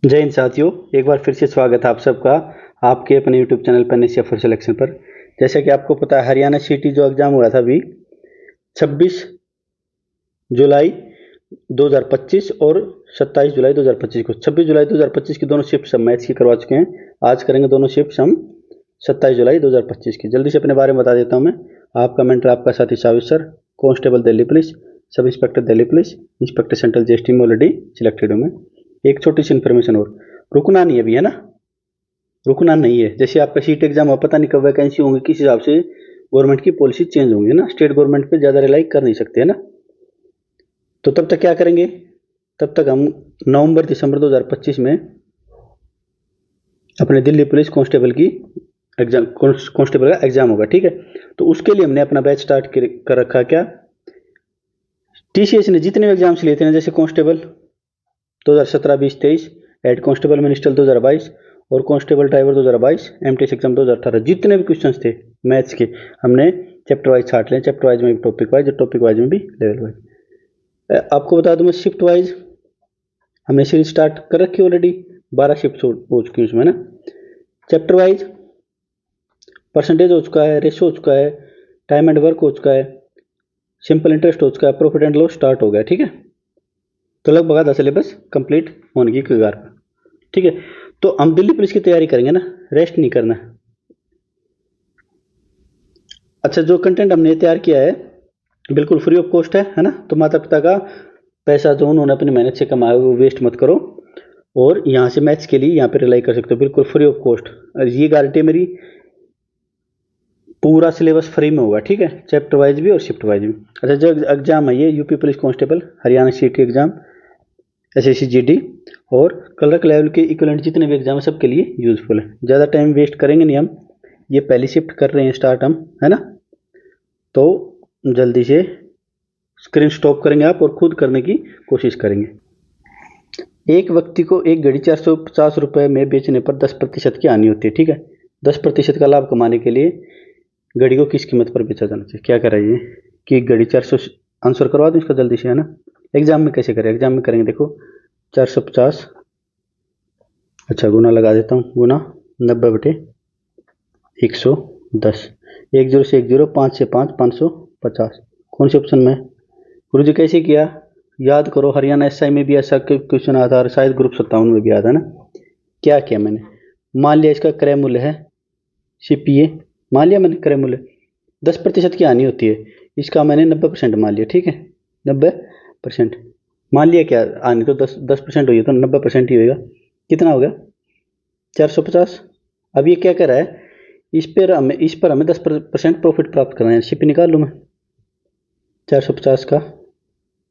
जय हिंद साथियों, एक बार फिर से स्वागत है आप सबका आपके अपने यूट्यूब चैनल पर एनएससी फॉर सिलेक्शन पर। जैसा कि आपको पता है, हरियाणा सीटी जो एग्ज़ाम हुआ था अभी 26 जुलाई 2025 और 27 जुलाई 2025 को 26 जुलाई 2025 की दोनों शिफ्ट हम मैथ्स की करवा चुके हैं। आज करेंगे दोनों शिफ्ट हम 27 जुलाई 2025 की। जल्दी से अपने बारे में बता देता हूँ मैं। आपका मेंटर, आपका साथी Shavid sir, constable Delhi police, sub inspector Delhi police, inspector central GST में ऑलरेडी सिलेक्टेड हूँ मैं। एक छोटी सी इन्फॉर्मेशन और, रुकना नहीं है अभी, है ना, रुकना नहीं है। जैसे आपका सीट एग्जाम हो, पता नहीं कब वैकेंसी होंगी, किस हिसाब से गवर्नमेंट की पॉलिसी चेंज होंगी, है ना। स्टेट गवर्नमेंट पे ज़्यादा रिलाई कर नहीं सकते, है ना। तो तब तक क्या करेंगे, तब तक हम नवंबर दिसंबर 2025 में अपने दिल्ली पुलिस कांस्टेबल की एग्जाम, कांस्टेबल का एग्जाम होगा, ठीक है। तो उसके लिए हमने अपना बैच स्टार्ट कर रखा। क्या टीसीएस ने जितने एग्जाम्स लिए थे ना, जैसे कांस्टेबल 2017, 20, 23, हेड कांस्टेबल मिनिस्टर 2022 और कांस्टेबल ड्राइवर 2022, एमटीएस एग्जाम 2018, जितने भी क्वेश्चंस थे मैथ्स के हमने चैप्टर वाइज छाट लें। चैप्टर वाइज में भी, टॉपिक वाइज, और टॉपिक वाइज में भी लेवल वाइज। आपको बता दूं मैं, शिफ्ट वाइज हमने सीरीज स्टार्ट कर रखी ऑलरेडी, 12 शिफ्ट हो चुकी है उसमें ना। चैप्टर वाइज परसेंटेज हो चुका है, रेशो हो चुका है, टाइम एंड वर्क हो चुका है, सिंपल इंटरेस्ट हो चुका है, प्रॉफिट एंड लॉस स्टार्ट हो गया, ठीक है। तो लगभग आधा सिलेबस कंप्लीट होने की कगार पर, ठीक है। तो हम दिल्ली पुलिस की तैयारी करेंगे ना, रेस्ट नहीं करना। अच्छा, जो कंटेंट हमने तैयार किया है बिल्कुल फ्री ऑफ कॉस्ट है ना। तो माता पिता का पैसा जो उन्होंने अपनी मेहनत से कमाया वो वेस्ट मत करो, और यहाँ से मैथ्स के लिए यहाँ पे रिलाई कर सकते हो, बिल्कुल फ्री ऑफ कॉस्ट। ये गारंटी मेरी, पूरा सिलेबस फ्री में होगा, ठीक है, चैप्टर वाइज भी और शिफ्ट वाइज भी। अच्छा, जो एग्जाम है ये यूपी पुलिस कांस्टेबल, हरियाणा सीटी एग्जाम, एसएससी जीडी और क्लर्क लेवल के इक्विवेलेंट जितने भी एग्जाम है सबके लिए यूजफुल है। ज़्यादा टाइम वेस्ट करेंगे नहीं हम, ये पहली शिफ्ट कर रहे हैं स्टार्ट हम, है ना। तो जल्दी से स्क्रीन स्टॉप करेंगे आप और खुद करने की कोशिश करेंगे। एक व्यक्ति को एक घड़ी 450 रुपये में बेचने पर 10% की हानि होती है, ठीक है। 10% का लाभ कमाने के लिए घड़ी को किस कीमत पर बेचा जाना चाहिए। क्या कराइए कि घड़ी 400, आंसर करवा दूँ इसका जल्दी से, है ना। एग्जाम में कैसे करें, एग्जाम में करेंगे देखो 450, अच्छा गुना लगा देता हूँ, गुना 90/110, 1 0 से 1 0, 5 से 5, 550। कौन से ऑप्शन में गुरु जी, कैसे किया, याद करो। हरियाणा एसआई में भी ऐसा क्वेश्चन आता है, शायद ग्रुप 57 में भी आता है ना। क्या किया मैंने, मान लिया इसका क्रय मूल्य है सीपीए, मान लिया मैंने क्रय मूल्य, 10% की हानि होती है, इसका मैंने 90% मान लिया, ठीक है। 90% मान लिया, क्या हानि तो 10% हुई है, तो 90% ही होगा। कितना हो गया, 450। अब ये क्या कर रहा है, इस पर हमें 10% प्रॉफिट प्राप्त करना है। सीपी निकाल लूँ मैं 450 का,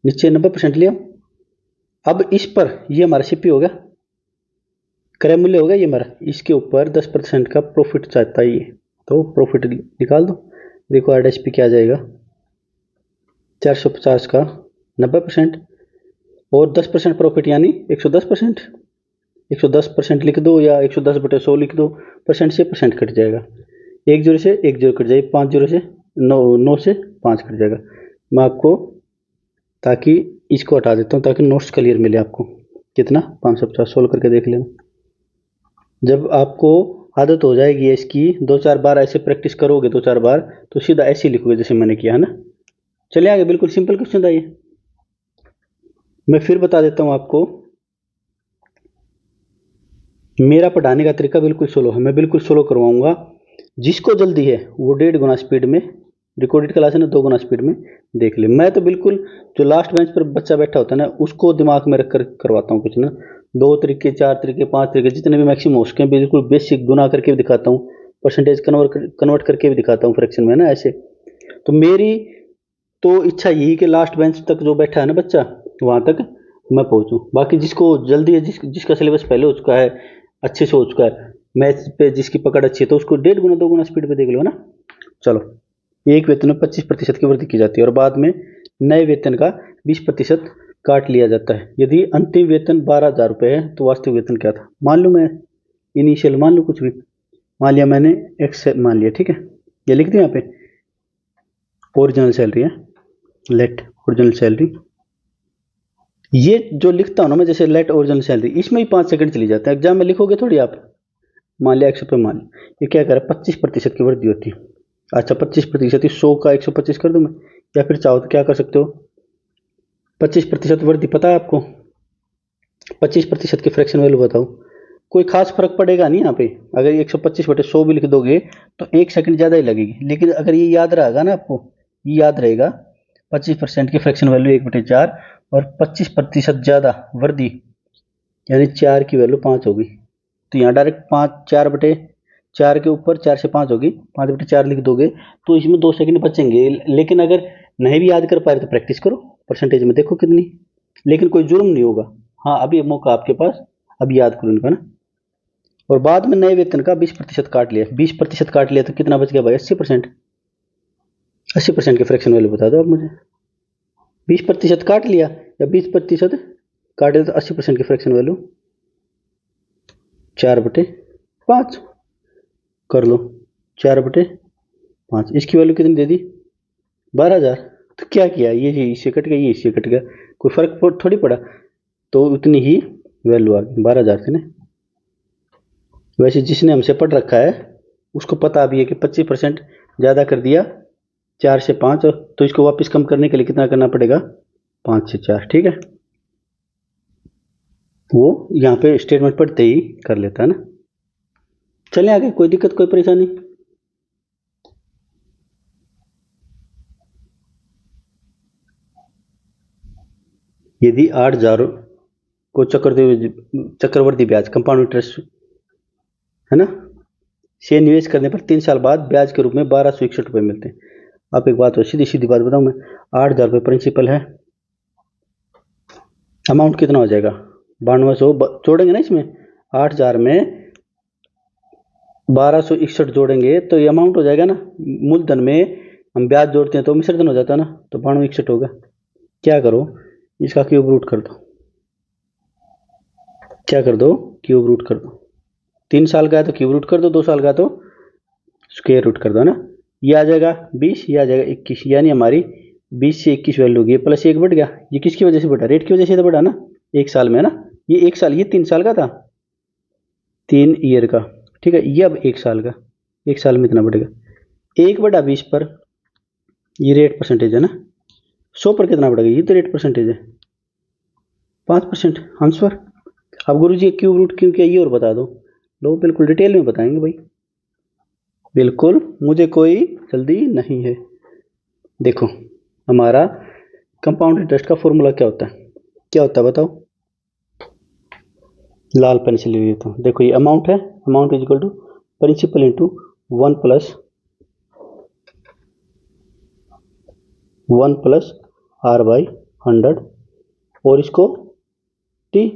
नीचे 90% लिया। अब इस पर ये हमारा सीपी होगा, क्रय मूल्य होगा ये हमारा, इसके ऊपर 10% का प्रॉफिट चाहता है ये, तो प्रॉफिट निकाल दो। रिक्वायर्ड एचपी क्या आ जाएगा, 450 का 90% और 10% प्रॉफिट यानी 110%। 110% लिख दो या 110/100 लिख दो, परसेंट से परसेंट कट जाएगा, 1 0 से 1 0 कट जाएगी, 5 0 से 9 से 5 कट जाएगा। मैं आपको, ताकि इसको हटा देता हूँ ताकि नोट्स क्लियर मिले आपको। कितना, 550, सोल्व करके देख लेना। जब आपको आदत हो जाएगी इसकी, 2-4 बार ऐसे प्रैक्टिस करोगे, 2-4 बार, तो सीधा ऐसे लिखोगे जैसे मैंने किया, है ना। चलिए आगे, बिल्कुल सिंपल क्वेश्चन था ये। मैं फिर बता देता हूँ आपको, मेरा पढ़ाने का तरीका बिल्कुल स्लो है, मैं बिल्कुल स्लो करवाऊंगा। जिसको जल्दी है वो 1.5 गुना स्पीड में, रिकॉर्डेड क्लास है ना, 2 गुना स्पीड में देख ले। मैं तो बिल्कुल, जो लास्ट बेंच पर बच्चा बैठा होता है ना, उसको दिमाग में रख कर करवाता हूँ कुछ ना। 2 तरीके, 4 तरीके, 5 तरीके, जितने भी मैक्सिमम हो सके बिल्कुल बेसिक गुना करके भी दिखाता हूँ, परसेंटेज कन्वर्ट करके भी दिखाता हूँ फ्रैक्शन में ना, ऐसे। तो मेरी तो इच्छा यही कि लास्ट बेंच तक जो बैठा है ना बच्चा, वहाँ तक मैं पहुँचूँ। बाकी जिसको जल्दी है, जिसका सिलेबस पहले हो चुका है, अच्छे से हो चुका है, मैथ्स पे जिसकी पकड़ अच्छी है, तो उसको 1.5 गुना 2 गुना स्पीड पे देख लो, है ना। चलो, एक वेतन में 25% की वृद्धि की जाती है और बाद में नए वेतन का 20% काट लिया जाता है। यदि अंतिम वेतन 12,000 रुपये है तो वास्तविक वेतन क्या था, मान लो मैं इनिशियल मान लो, कुछ भी मान लिया मैंने, एक्स मान लिया, ठीक है। ये लिख दिया यहाँ पे, ओरिजिनल सैलरी है, लेट ओरिजिनल सैलरी ये जो लिखता हूँ ना मैं, जैसे लेट ओरिजिनल सैलरी, इसमें ही 5 सेकंड चली जाते हैं। एग्जाम में लिखोगे थोड़ी आप। मान लिया 100 पे, मान लिया ये क्या करे, 25% की वृद्धि होती है। अच्छा 25%, 100 का 125 कर दूं मैं, या फिर चाहो तो क्या कर सकते हो, 25% वृद्धि पता है आपको, 25% की फ्रैक्शन वैल्यू बताओ। कोई खास फर्क पड़ेगा नहीं यहाँ पे। अगर 125/100 भी लिख दोगे तो 1 सेकंड ज़्यादा ही लगेगी, लेकिन अगर ये याद रहेगा ना आपको, ये याद रहेगा 25% की फ्रैक्शन वैल्यू 1/4, और 25% ज़्यादा वृद्धि यानी 4 की वैल्यू 5 होगी। तो यहाँ डायरेक्ट 5, 4/4 के ऊपर 4 से 5 होगी, 5/4 लिख दोगे तो इसमें 2 सेकंड बचेंगे। लेकिन अगर नहीं भी याद कर पा रहे तो प्रैक्टिस करो, परसेंटेज में देखो कितनी, लेकिन कोई जुर्म नहीं होगा। हाँ अभी मौका आपके पास, अभी याद करो इनका ना। और बाद में नए वेतन का 20% काट लिया, 20% काट लिया तो कितना बच गया भाई, 80%। 80% की फ्रैक्शन वैल्यू बता दो आप मुझे। 20% काट लिया या 20% काट लिया तो 80% की फ्रैक्शन वैल्यू 4/5 कर लो। 4/5, इसकी वैल्यू कितनी दे दी, 12,000। तो क्या किया, ये इससे कट गया, ये इससे कट गया, कोई फर्क थोड़ी पड़ा। तो उतनी ही वैल्यू आ गई 12,000 से ना। वैसे जिसने हमसे पढ़ रखा है उसको पता भी है कि 25% ज़्यादा कर दिया 4 से 5, तो इसको वापस कम करने के लिए कितना करना पड़ेगा, 5 से 4। ठीक है, वो यहाँ पे स्टेटमेंट पढ़ते ही कर लेता है ना। चलें आगे, कोई दिक्कत कोई परेशानी। यदि 8,000 को चक्रवर्ती ब्याज कंपाउंड इंटरेस्ट है ना, से निवेश करने पर 3 साल बाद ब्याज के रूप में 1261 रुपये मिलते हैं। आप एक बात हो, सीधी सीधी बात बताऊं मैं, 8,000 रुपये प्रिंसिपल है, अमाउंट कितना हो जाएगा, 9200 जोड़ेंगे ना इसमें, 8,000 में 1261 जोड़ेंगे तो ये अमाउंट हो जाएगा ना। मूलधन में हम ब्याज जोड़ते हैं तो मिश्रधन हो जाता है ना, तो 9261 होगा। क्या करो, इसका क्यूब रूट कर दो, क्या कर दो, क्यूब रूट कर दो। 3 साल का है तो क्यूब रूट कर दो, 2 साल का तो स्क्वायर रूट कर दो ना। ये आ जाएगा 20, ये आ जाएगा 21, यानी हमारी 20 से 21 वैल्यू होगी, प्लस 1 बढ़ गया। ये किसकी वजह से बढ़ा, रेट की वजह से तो बढ़ा ना, 1 साल में है ना। ये 1 साल, ये 3 साल का था, 3 ईयर का। ठीक है, ये अब 1 साल का, 1 साल में इतना बढ़ेगा। 1/20 पर, ये रेट परसेंटेज है ना, 100 पर कितना बढ़ेगा, ये तो रेट परसेंटेज है 5%। आंसर। अब गुरु जी क्यूब रूट क्यों किया ये और बता दो। लो बिल्कुल डिटेल में बताएंगे भाई, बिल्कुल मुझे कोई जल्दी नहीं है। देखो हमारा कंपाउंड इंटरेस्ट का फॉर्मूला क्या होता है, क्या होता है बताओ। लाल पेन से ले लेता हूँ, देखो ये अमाउंट है, amount is equal to principal into 1 plus R/100, और इसको टी,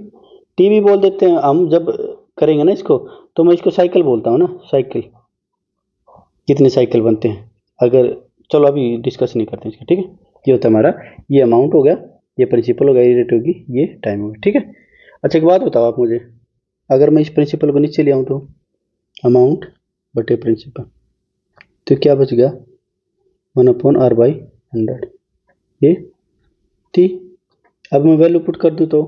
टी भी बोल देते हैं हम जब करेंगे ना इसको, तो मैं इसको साइकिल बोलता हूँ ना, साइकिल, कितने साइकिल बनते हैं। अगर चलो अभी डिस्कस नहीं करते हैं इसका, ठीक है। ये होता है हमारा, ये अमाउंट हो गया, ये प्रिंसिपल होगा, ये रेट होगी, ये टाइम होगा, ठीक है। अच्छा एक बात बताओ आप मुझे, अगर मैं इस प्रिंसिपल को नीचे ले आऊँ तो अमाउंट बटे प्रिंसिपल, तो क्या बच गया, 1/R/100, ये थी। अब मैं वैल्यू पुट कर दूँ तो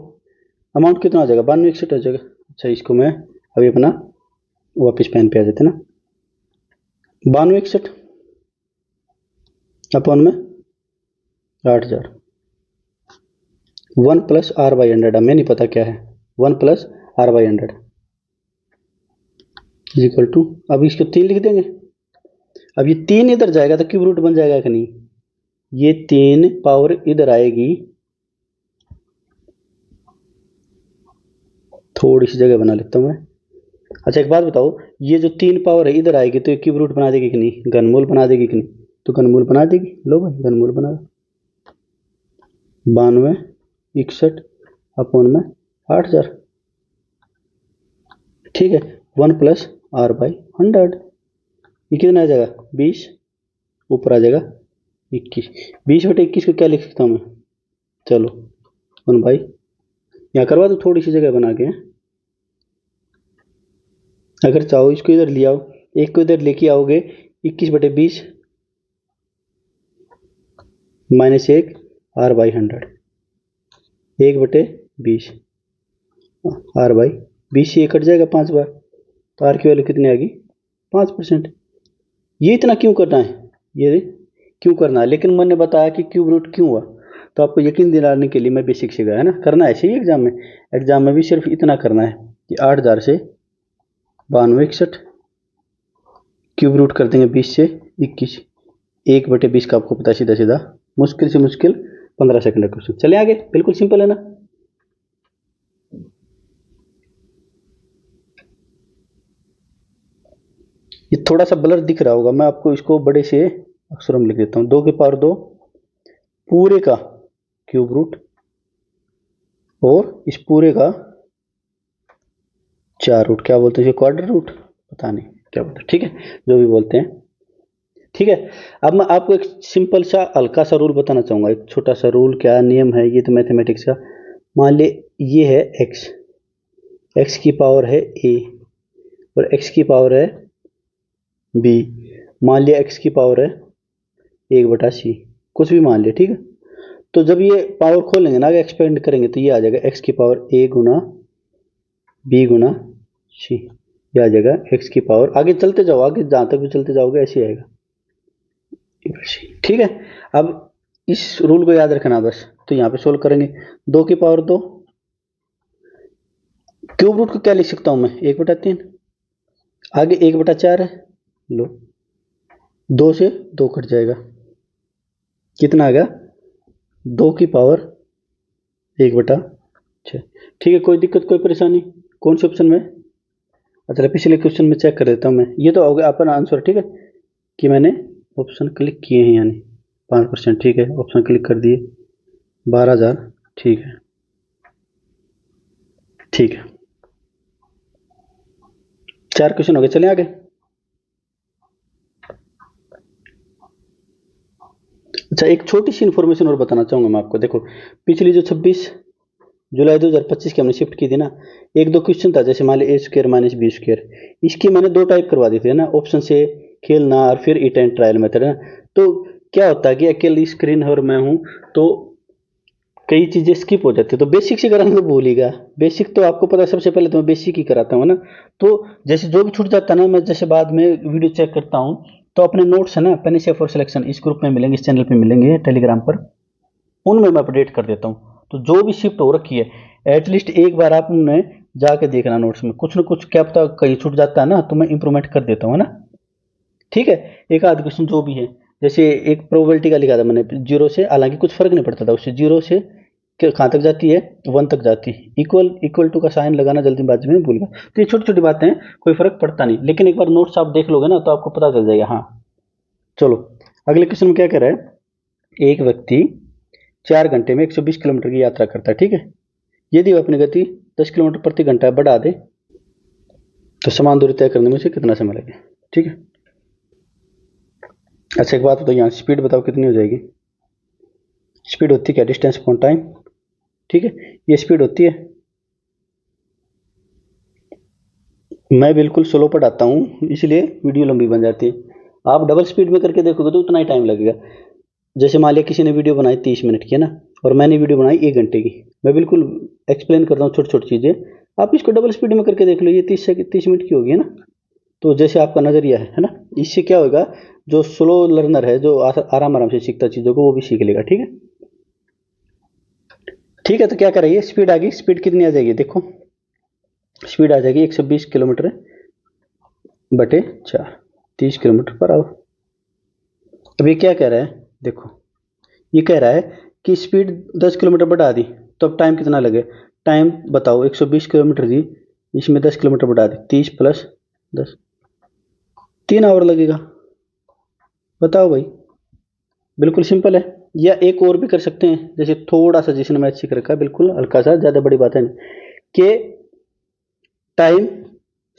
अमाउंट कितना हो जाएगा, 9261 हो जाएगा। अच्छा इसको मैं अभी अपना वापस पेन पे आ जाते ना, 9261 अपॉन में 8,000, 1 + R/100, हमें नहीं पता क्या है, 1 + R/100 इज इक्वल टू, अब इसको 3 लिख देंगे। अब ये 3 इधर जाएगा तो क्यूब रूट बन जाएगा कि नहीं, ये 3 पावर इधर आएगी, थोड़ी सी जगह बना लेता हूँ मैं। अच्छा एक बात बताओ, ये जो 3 पावर है इधर आएगी तो ये क्यूब रूट बना देगी कि नहीं, घनमूल बना देगी कि नहीं, तो घनमूल बना देगी। लो भाई घनमूल बना, 9261 अपॉन में 8,000, ठीक है। 1 + R/100, ये कितना आ जाएगा, 20, ऊपर आ जाएगा 21, 20/21 को क्या लिख सकता हूँ मैं, चलो 1 यहाँ करवा दो थोड़ी सी जगह बना के। अगर चाहो इसको इधर ले आओ, एक को इधर लेके आओगे, 21/20 -1 R/100, 1/20। आर बाई 20 से ये कट जाएगा 5 बार, तो आर की वैल्यू कितनी आ गई 5%। ये इतना क्यों करना है, ये क्यों करना है, लेकिन मैंने बताया कि क्यूब रूट क्यों हुआ, तो आपको यकीन दिलाने के लिए मैं बेसिक से गया है ना, करना ऐसे ही एग्जाम में भी सिर्फ इतना करना है कि 8000 से 9261 क्यूब रूट कर देंगे 20 से 21, 1/20 का आपको पता सीधा सीधा, मुश्किल से मुश्किल 15 सेकंड का क्वेश्चन। चले आगे, बिल्कुल सिंपल है ना। ये थोड़ा सा ब्लर दिख रहा होगा, मैं आपको इसको बड़े से अक्षरों में लिख देता हूँ। 2 की पावर 2 पूरे का क्यूब रूट और इस पूरे का 4 रूट, क्या बोलते हैं क्वाड्रेटिक रूट, पता नहीं क्या बोलते हैं, ठीक है, जो भी बोलते हैं, ठीक है। अब मैं आपको एक सिंपल सा हल्का सा रूल बताना चाहूंगा, एक छोटा सा रूल, क्या नियम है ये तो मैथमेटिक्स का। मान ले ये है एक्स की पावर है ए और एक्स की पावर है बी, मान लिया एक्स की पावर है 1/c, कुछ भी मान लिया, ठीक है। तो जब ये पावर खोलेंगे ना, आगे एक्सपेंड करेंगे, तो ये आ जाएगा एक्स की power a Guna b Guna c, ये आ जाएगा एक्स की पावर, आगे चलते जाओ, आगे जहां तक भी चलते जाओगे ऐसे आएगा, ठीक है। अब इस रूल को याद रखना बस, तो यहाँ पे सोल्व करेंगे। 2 की पावर 2 क्यूब रूट को क्या लिख सकता हूं मैं 1/3, आगे 1/4 है, लो 2 से 2 कट जाएगा, कितना आ गया 2 की पावर 1/6, ठीक है। कोई दिक्कत कोई परेशानी, कौन से ऑप्शन में, अच्छा पिछले क्वेश्चन में चेक कर देता हूँ मैं, ये तो हो गया अपना आंसर, ठीक है, कि मैंने ऑप्शन क्लिक किए हैं, यानी 5%, ठीक है, ऑप्शन क्लिक कर दिए 12,000, ठीक है, ठीक है। 4 क्वेश्चन हो गए, चलें आगे। अच्छा एक छोटी सी इन्फॉर्मेशन और बताना चाहूंगा मैं आपको, देखो पिछली जो 26 जुलाई 2025 की हमने शिफ्ट की थी ना, एक दो क्वेश्चन था, जैसे मान ली a² - b², इसकी मैंने 2 टाइप करवा दी थी ना, ऑप्शन से खेलना और फिर इट एंड ट्रायल मेथड है ना। तो क्या होता है कि अकेली स्क्रीन और मैं हूं, तो कई चीजें स्किप हो जाती है, तो बेसिक से कराना तो भूल ही गया। बेसिक तो आपको पता है, सबसे पहले तो मैं बेसिक ही कराता हूँ ना, तो जैसे जो भी छूट जाता है ना, मैं जैसे बाद में वीडियो चेक करता हूँ, तो अपने नोट्स है ना पेनिसिया फॉर सिलेक्शन इस ग्रुप में मिलेंगे, इस चैनल पे मिलेंगे टेलीग्राम पर, उनमें मैं अपडेट कर देता हूँ। तो जो भी शिफ्ट हो रखी है एटलीस्ट एक बार आप उन्हें जाके देखना, नोट्स में कुछ ना कुछ क्या पता कहीं छूट जाता है ना, तो मैं इंप्रूवमेंट कर देता हूँ, है ना, ठीक है। एक आध क्वेश्चन जो भी है, जैसे एक प्रोबेबिलिटी का लिखा था मैंने 0 से, हालांकि कुछ फर्क नहीं पड़ता था उससे, 0 से कहाँ तक जाती है 1 तक जाती है, इक्वल टू का साइन लगाना जल्दीबाजी में भूल गया। तो ये छोटी छोटी बातें हैं, कोई फर्क पड़ता नहीं, लेकिन एक बार नोट्स आप देख लोगे ना तो आपको पता चल जाएगा। हाँ चलो अगले क्वेश्चन में क्या कह रहा है, एक व्यक्ति 4 घंटे में 120 किलोमीटर की यात्रा करता है, ठीक है। यदि वह अपनी गति 10 किलोमीटर प्रति घंटा बढ़ा दे तो समान दूरी तय करने में उसे कितना समय लगेगा, ठीक है। अच्छा एक बात बताओ, यहाँ स्पीड बताओ कितनी हो जाएगी, स्पीड होती है क्या, डिस्टेंस अपॉन टाइम, ठीक है, ये स्पीड होती है। मैं बिल्कुल स्लो पढ़ाता हूँ इसलिए वीडियो लंबी बन जाती है, आप डबल स्पीड में करके देखोगे तो उतना ही टाइम लगेगा। जैसे मान लिया किसी ने वीडियो बनाई 30 मिनट की है ना, और मैंने वीडियो बनाई 1 घंटे की, मैं बिल्कुल एक्सप्लेन करता हूँ छोटी छोटी चीज़ें, आप इसको डबल स्पीड में करके देख लो, ये 30 मिनट की होगी, है ना। तो जैसे आपका नज़रिया है ना, इससे क्या होगा, जो स्लो लर्नर है, जो आराम आराम से सीखता चीज़ों को, वो भी सीख लेगा, ठीक है। ठीक है, तो क्या करेंगे, स्पीड आ गई, स्पीड कितनी आ जाएगी देखो, स्पीड आ जाएगी 120 किलोमीटर बटे 4, 30 किलोमीटर पर आवर। अब ये क्या कह रहा है, देखो ये कह रहा है कि स्पीड 10 किलोमीटर बढ़ा दी, तो अब टाइम कितना लगे, टाइम बताओ, 120 किलोमीटर दी, इसमें 10 किलोमीटर बढ़ा दी, 30 प्लस 10, 3 आवर लगेगा, बताओ भाई, बिल्कुल सिंपल है। या एक और भी कर सकते हैं, जैसे थोड़ा सा जिसने मैथ सीख रखा है, बिल्कुल हल्का सा, ज़्यादा बड़ी बात है नहीं, कि टाइम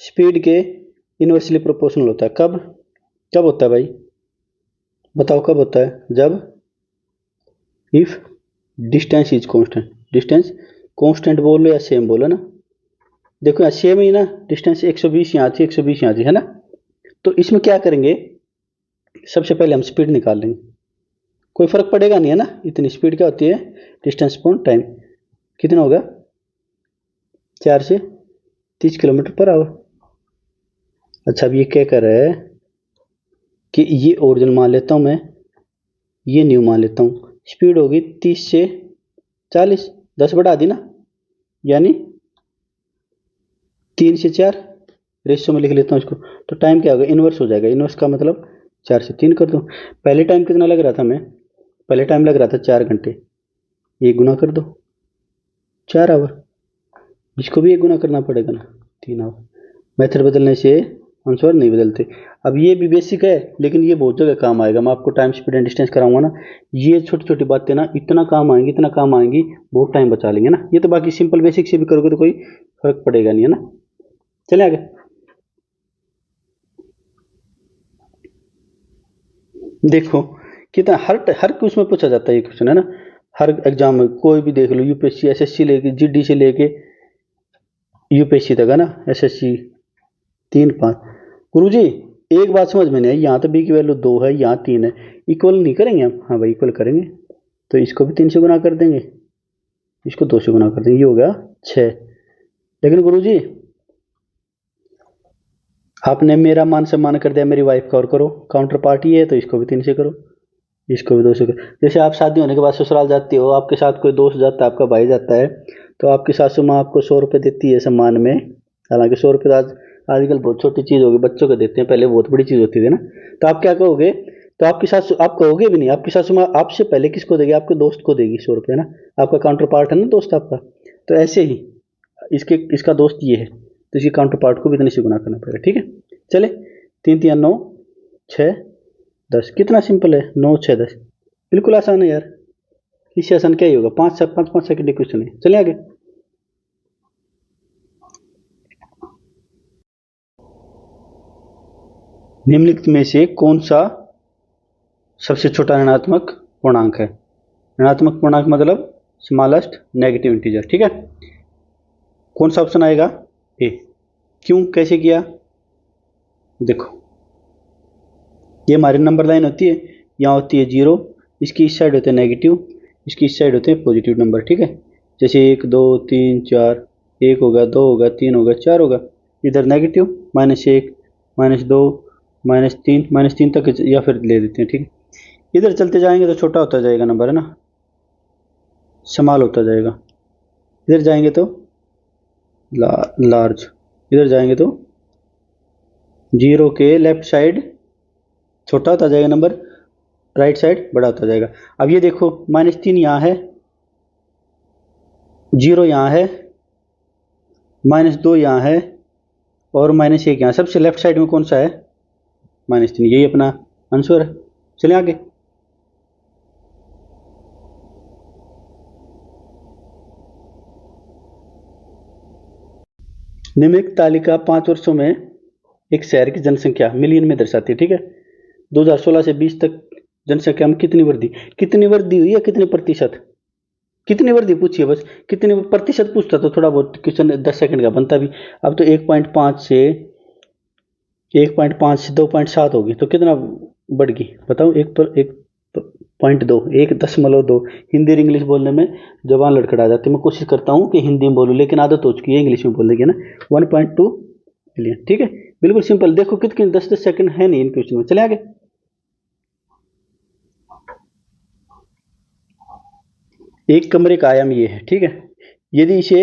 स्पीड के इनवर्सली प्रोपोर्शनल होता है, कब कब होता है भाई, बताओ कब होता है, जब if distance is constant, distance constant बोलो या सेम बोलो ना, देखो यहाँ सेम ही ना, डिस्टेंस 120 यहाँ थी, 120 यहाँ थी, है ना। तो इसमें क्या करेंगे, सबसे पहले हम स्पीड निकाल लेंगे, कोई फर्क पड़ेगा नहीं है ना, इतनी स्पीड क्या होती है, डिस्टेंस अपॉन टाइम, कितना होगा, 4 से 30 किलोमीटर पर आवर। अच्छा, अब ये क्या कर रहा है कि ये ओरिजिनल मान लेता हूँ मैं, ये न्यू मान लेता हूँ। स्पीड होगी 30 से 40, 10 बढ़ा दी ना, यानी 3 से 4 रेशियो में लिख लेता हूँ इसको। तो टाइम क्या होगा, इन्वर्स हो जाएगा। इन्वर्स का मतलब 4 से 3 कर दो। पहले टाइम कितना लग रहा था मैं, पहले टाइम लग रहा था 4 घंटे, ये गुना कर दो 4 आवर, इसको भी एक गुना करना पड़ेगा ना, 3 आवर। मेथड बदलने से आंसर नहीं बदलते। अब ये भी बेसिक है, लेकिन ये बहुत जगह काम आएगा। मैं आपको टाइम, स्पीड एंड डिस्टेंस कराऊंगा ना, ये छोटी छोटी बातें ना इतना काम आएंगी, इतना काम आएंगी, बहुत टाइम बचा लेंगे ना। ये तो बाकी सिंपल बेसिक से भी करोगे तो कोई फर्क पड़ेगा नहीं, है ना। चले आगे। देखो कितना हर हर उसमें पूछा जाता है ये क्वेश्चन, है ना। हर एग्जाम में कोई भी देख लो, यूपीएससी, एसएससी लेके, जीडी से लेके यूपीएससी तक, है ना। एसएससी 3 5। गुरुजी एक बात समझ में नहीं आई, यहाँ तो बी की वैल्यू 2 है, यहाँ 3 है, इक्वल नहीं करेंगे हम? हाँ भाई इक्वल करेंगे। तो इसको भी 3 से गुना कर देंगे, इसको 2 से गुना कर देंगे, ये हो गया 6। लेकिन गुरुजी आपने मेरा मान सम्मान कर दिया, मेरी वाइफ का और करो, काउंटर पार्टी है तो इसको भी 3 से करो, इसको भी 2 से करो। जैसे आप शादी होने के बाद ससुराल जाते हो, आपके साथ कोई दोस्त जाता है, आपका भाई जाता है, तो आपकी सासू माँ आपको 100 रुपये देती है सम्मान में। हालांकि 100 रुपये तो आज आजकल बहुत छोटी चीज़ होगी, बच्चों को देते हैं, पहले बहुत बड़ी चीज़ होती थी ना। तो आप क्या कहोगे, तो आपकी सासू, आप कहोगे भी नहीं, आपकी सासू माँ आपसे पहले किसको देगी, आपके दोस्त को देगी 100 रुपये ना। आपका काउंटर पार्ट है ना दोस्त आपका। तो ऐसे ही इसके इसका दोस्त ये है, तो इसके काउंटर पार्ट को भी इतने से गुना करना पड़ेगा, ठीक है। चले, 3 3 9 6 10, कितना सिंपल है, 9 6 10, बिल्कुल आसान है यार। इससे आसान क्या ही होगा, 5 सेकंड की क्वेश्चन है। चलिए आगे। निम्नलिखित में से कौन सा सबसे छोटा ऋणात्मक पूर्णांक है। ऋणात्मक पूर्णांक मतलब स्मॉलेस्ट नेगेटिव इंटीजर, ठीक है। कौन सा ऑप्शन आएगा, ए। क्यों, कैसे किया, देखो ये हमारी नंबर लाइन होती है, यहाँ होती है 0, इसकी इस साइड होते हैं नेगेटिव, इसकी इस साइड होते हैं पॉजिटिव नंबर, ठीक है। जैसे 1 2 3 4, 1 होगा, 2 होगा, 3 होगा, 4 होगा। इधर नेगेटिव, -1 -2 -3 तक या फिर ले देते हैं, ठीक है। इधर चलते जाएंगे तो छोटा होता जाएगा नंबर, है ना, स्मॉल होता जाएगा। इधर जाएंगे तो लार्ज, इधर जाएंगे तो 0 के लेफ्ट साइड छोटा होता जाएगा नंबर, राइट साइड बड़ा होता जाएगा। अब ये देखो -3 यहाँ है, 0 यहाँ है, -2 यहाँ है, और -1 यहाँ। सबसे लेफ्ट साइड में कौन सा है, -3, यही अपना आंसर है। चलिए आगे। निम्नलिखित तालिका 5 वर्षों में एक शहर की जनसंख्या मिलियन में दर्शाती है, ठीक है। 2016 से 20 तक जनसंख्या में कितनी वृद्धि हुई है, कितने प्रतिशत, कितनी वृद्धि पूछिए बस, कितने प्रतिशत पूछता तो थोड़ा बहुत क्वेश्चन 10 सेकंड का बनता भी। अब तो 1.5 से 2.7 होगी, तो कितना बढ़ गई बताओ, 1.2, 1.2। हिंदी और इंग्लिश बोलने में जबान लड़खड़ा जाती है। मैं कोशिश करता हूँ कि हिंदी में बोलूँ, लेकिन आदत हो चुकी है इंग्लिश में बोलने की ना। 1.2 मिलियन, ठीक है, बिल्कुल सिंपल। देखो कितने 10 सेकंड है नहीं इन क्वेश्चन में। चले आगे। एक कमरे का आयाम ये है, ठीक है। यदि इसे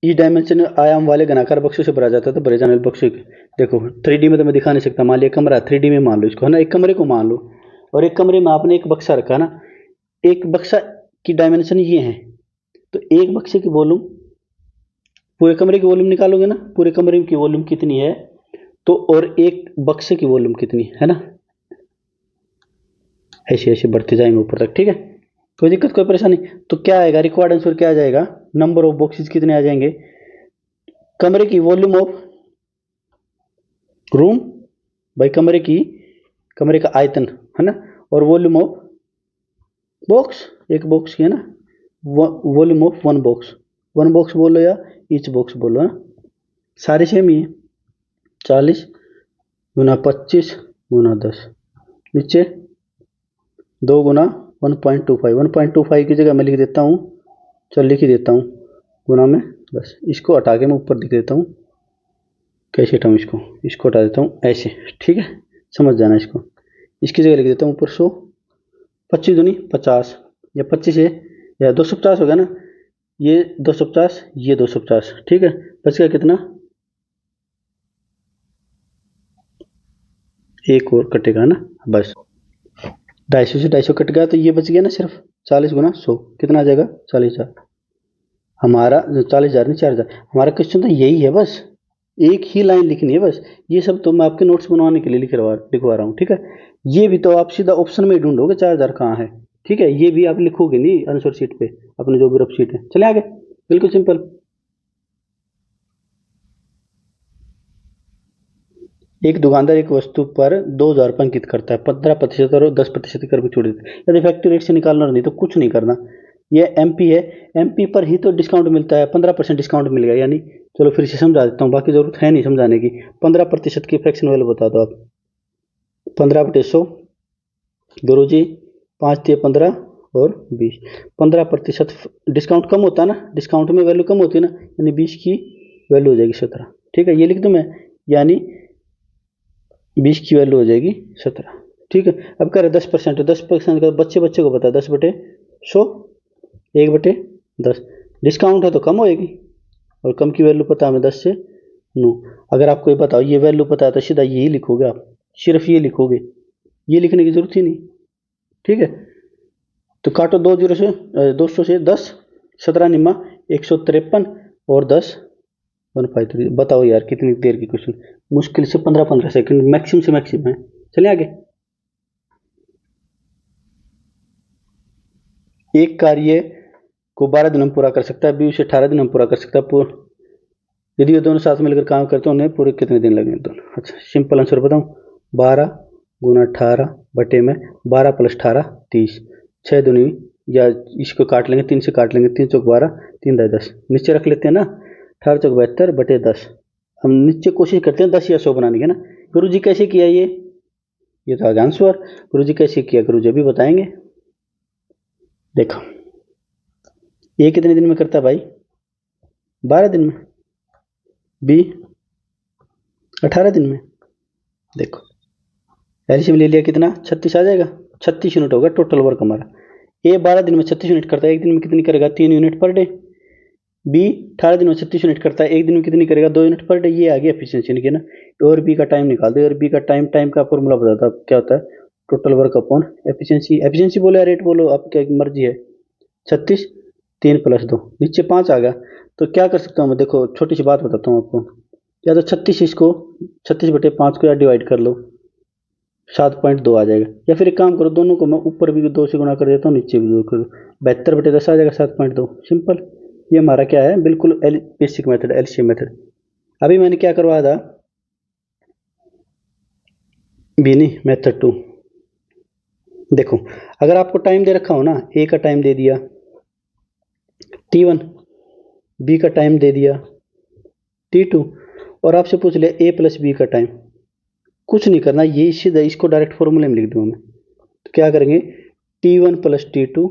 इस डायमेंशन आयाम वाले घनाकार बक्सों से भरा जाता है तो भरे जाने वाले बक्सों की, देखो 3D में तो मैं दिखा नहीं सकता, मान लिया कमरा 3D में मान लो इसको, है ना, एक कमरे को मान लो, और एक कमरे में आपने एक बक्सा रखा ना, एक बक्सा की डायमेंशन ये है, तो एक बक्से की वॉल्यूम, पूरे कमरे की वॉल्यूम निकालोगे ना, पूरे कमरे की वॉल्यूम कितनी है, तो और एक बक्से की वॉल्यूम कितनी है ना, ऐसे ऐसे बढ़ते जाएंगे ऊपर तक, ठीक है। कोई दिक्कत, कोई परेशानी। तो क्या आएगा, रिक्वायर्ड आंसर क्या आ जाएगा, नंबर ऑफ बॉक्सेस कितने आ जाएंगे, कमरे की वॉल्यूम ऑफ रूम भाई, कमरे का आयतन, है ना, और वॉल्यूम ऑफ बॉक्स, एक बॉक्स की, है ना, वॉल्यूम ऑफ वन बॉक्स बोलो या ईच बॉक्स बोलो, है ना, सारे सेम ही है। 40 गुना 25 गुना 10, नीचे 2 गुना 1.25, 1.25 की जगह मैं लिख देता हूँ चल लिख ही देता हूँ, गुना में 10। इसको हटा के मैं ऊपर लिख देता हूँ। कैसे हटाऊँ इसको हटा देता हूँ ऐसे, ठीक है, समझ जाना इसको। इसकी जगह लिख देता हूँ ऊपर 100, 25 दूनी 50, या 25 है या 250 हो गया ना, ये 250, ये 250, ठीक है। बच गया कितना, एक और कटेगा ना, बस 250 से 250 कट गया, तो ये बच गया ना सिर्फ 40 गुना 100, कितना आ जाएगा 40,000। हमारा 40,000 नहीं 4,000, हमारा क्वेश्चन तो यही है, बस एक ही लाइन लिखनी है बस। ये सब तो मैं आपके नोट्स बनवाने के लिए लिखवा रहा हूँ, ठीक है। ये भी तो आप सीधा ऑप्शन में ही ढूंढोगे 4,000 कहाँ है, ठीक है। ये भी आप लिखोगे नहीं आंसर शीट पे, अपने जो भी रफ शीट है। चले आगे, बिल्कुल सिंपल। एक दुकानदार एक वस्तु पर 2,000 रुपये अंकित करता है, 15% और 10% कर भी छोड़ देता है। यदि फैक्ट्री रेट से निकालना नहीं तो कुछ नहीं करना। ये एमपी है, एमपी पर ही तो डिस्काउंट मिलता है, 15% डिस्काउंट मिल गया, यानी चलो फिर से समझा देता हूँ, बाकी जरूरत है नहीं समझाने की। 15% की फ्रैक्शन वैल्यू बता दो आप। 15/100, गुरु जी 5×15 और 20। 15% डिस्काउंट कम होता है ना, डिस्काउंट में वैल्यू कम होती है ना, यानी 20 की वैल्यू हो जाएगी 17, ठीक है। ये लिख दूँ मैं, यानी 20 की वैल्यू हो जाएगी 17, ठीक है। अब कह रहे 10%, 10% का बच्चे बच्चे को पता है 10/100, 1/10। डिस्काउंट है तो कम होएगी, और कम की वैल्यू पता है हमें 10 से 9। अगर आपको ये बताओ ये वैल्यू पता है तो सीधा यही लिखोगे आप, सिर्फ ये लिखोगे, ये लिखने की जरूरत ही नहीं, ठीक है। तो काटो 20 से 200 से 10, 17 निम्मा 153 और 10 153। बताओ यार कितनी देर की क्वेश्चन, मुश्किल से 15-15 सेकंड मैक्सिमम से मैक्सिमम है। चलिए आगे। एक कार्य को 12 दिन में पूरा कर सकता है, बी उसे 18 दिन में पूरा कर सकता है। यदि ये दोनों साथ मिलकर काम करते हैं उन्हें पूरे कितने दिन लगेंगे दोनों। अच्छा सिंपल आंसर बताऊं, 12×18 में 12 + 18 30, 6 दूनी, या इसको काट लेंगे 3 से काट लेंगे, 3 चौक 12, 3 दाई 10, नीचे रख लेते हैं ना, 18 चौक 72/10। हम नीचे कोशिश करते हैं 10 या 100 बनाने की ना। गुरु जी कैसे किया ये तो आगे आंसर। गुरु जी कैसे किया, गुरु जी अभी बताएंगे। देखो ये कितने दिन में करता है भाई, 12 दिन में, बी 18 दिन में। देखो एलसीएम ले लिया, कितना 36 आ जाएगा, 36 यूनिट होगा टोटल वर्क हमारा। ए 12 दिन में 36 यूनिट करता है, एक दिन में कितनी करेगा 3 यूनिट पर डे। बी 18 दिन में 36 यूनिट करता है, एक दिन में कितनी करेगा 2 यूनिट पर डे। ये आ गया एफिशिएंसी की ना। और बी का टाइम निकाल दो, और बी का टाइम का फॉर्मूला बताता है क्या होता है, total work upon efficiency. Efficiency बोलो या रेट बोलो, आपकी मर्जी है। 36, 3 + 2, नीचे 5 आ गया। तो क्या कर सकता हूँ मैं, देखो छोटी सी बात बताता हूँ आपको, या तो 36 इसको 36/5 को या डिवाइड कर लो, 7.2 आ जाएगा। या फिर एक काम करो, दोनों को मैं ऊपर भी 2 से गुणा कर देता हूँ, नीचे भी 2 कर, 72/10 आ जाएगा 7.2, सिंपल। ये हमारा क्या है, बिल्कुल बेसिक मेथड, एलसीएम मेथड। अभी मैंने क्या करवाया था, बी नहीं मेथड 2। देखो अगर आपको टाइम दे रखा हो ना, ए का टाइम दे दिया T1, बी का टाइम दे दिया T2, और आपसे पूछ लिया ए प्लस बी का टाइम, कुछ नहीं करना, ये सीधा इसको डायरेक्ट फॉर्मूले में लिख दूंगा मैं। तो क्या करेंगे, T1 + T2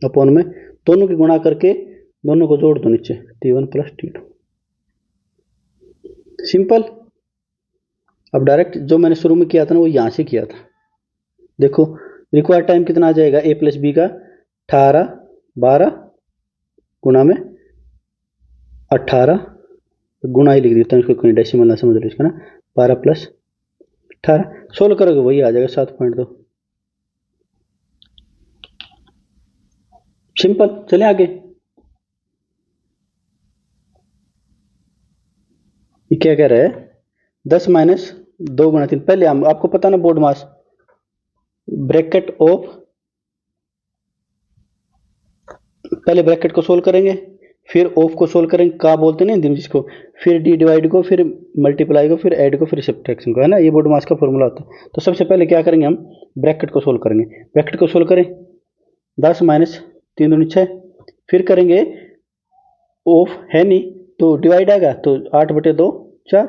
अपॉन में दोनों की गुणा करके दोनों को जोड़ दो नीचे, T1 + T2, सिंपल। अब डायरेक्ट जो मैंने शुरू में किया था ना वो यहां से किया था। देखो रिक्वायर्ड टाइम कितना आ जाएगा, ए प्लस बी का 18, 12 गुणा में 18, गुणा ही लिख देता हूँ इसको, कहीं डेसिमल ना समझ लो इसका ना, 12 + 18 सोल्व करोगे वही आ जाएगा 7.2, सिंपल। चले आगे। ये क्या कह रहा है, 10 - 2 × 3, पहले हम आपको पता ना बोर्ड मास, ब्रैकेट ऑफ, पहले ब्रैकेट को सोल्व करेंगे, फिर ऑफ को सोल्व करेंगे, का बोलते हैं ना जिसको, फिर डी डिवाइड को, फिर मल्टीप्लाई को, फिर ऐड को, फिर सब्ट्रैक्शन को, है ना, ये बोर्ड मास का फॉर्मूला होता है। तो सबसे पहले क्या करेंगे, हम ब्रैकेट को सोल्व करेंगे। ब्रैकेट को सोल्व करें, 10 - 3 दूनी 6, फिर करेंगे ऑफ है नहीं तो डिवाइड आएगा, तो 8/2 4,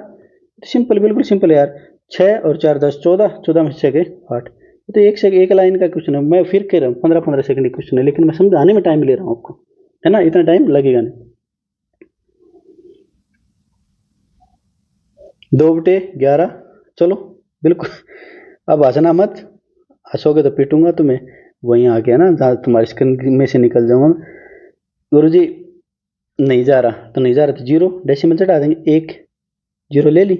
सिंपल, बिल्कुल सिंपल है यार। 6 और 4 10, 14, 14 में 6 गए 8। तो एक लाइन का क्वेश्चन है, मैं फिर कह रहा हूँ 15-15 सेकंड क्वेश्चन है, लेकिन मैं समझाने में टाइम ले रहा हूँ आपको, है ना, इतना टाइम लगेगा नहीं। 2/11, चलो बिल्कुल। अब हंसना मत, हंसोगे तो पीटूंगा तुम्हें। वहीं आ गया ना जहाँ तुम्हारी स्क्रीन में से निकल जाऊंगा। गुरु जी नहीं जा रहा तो नहीं जा रहा तो जीरो डेसिमल चढ़ा देंगे, एक जीरो ले ली,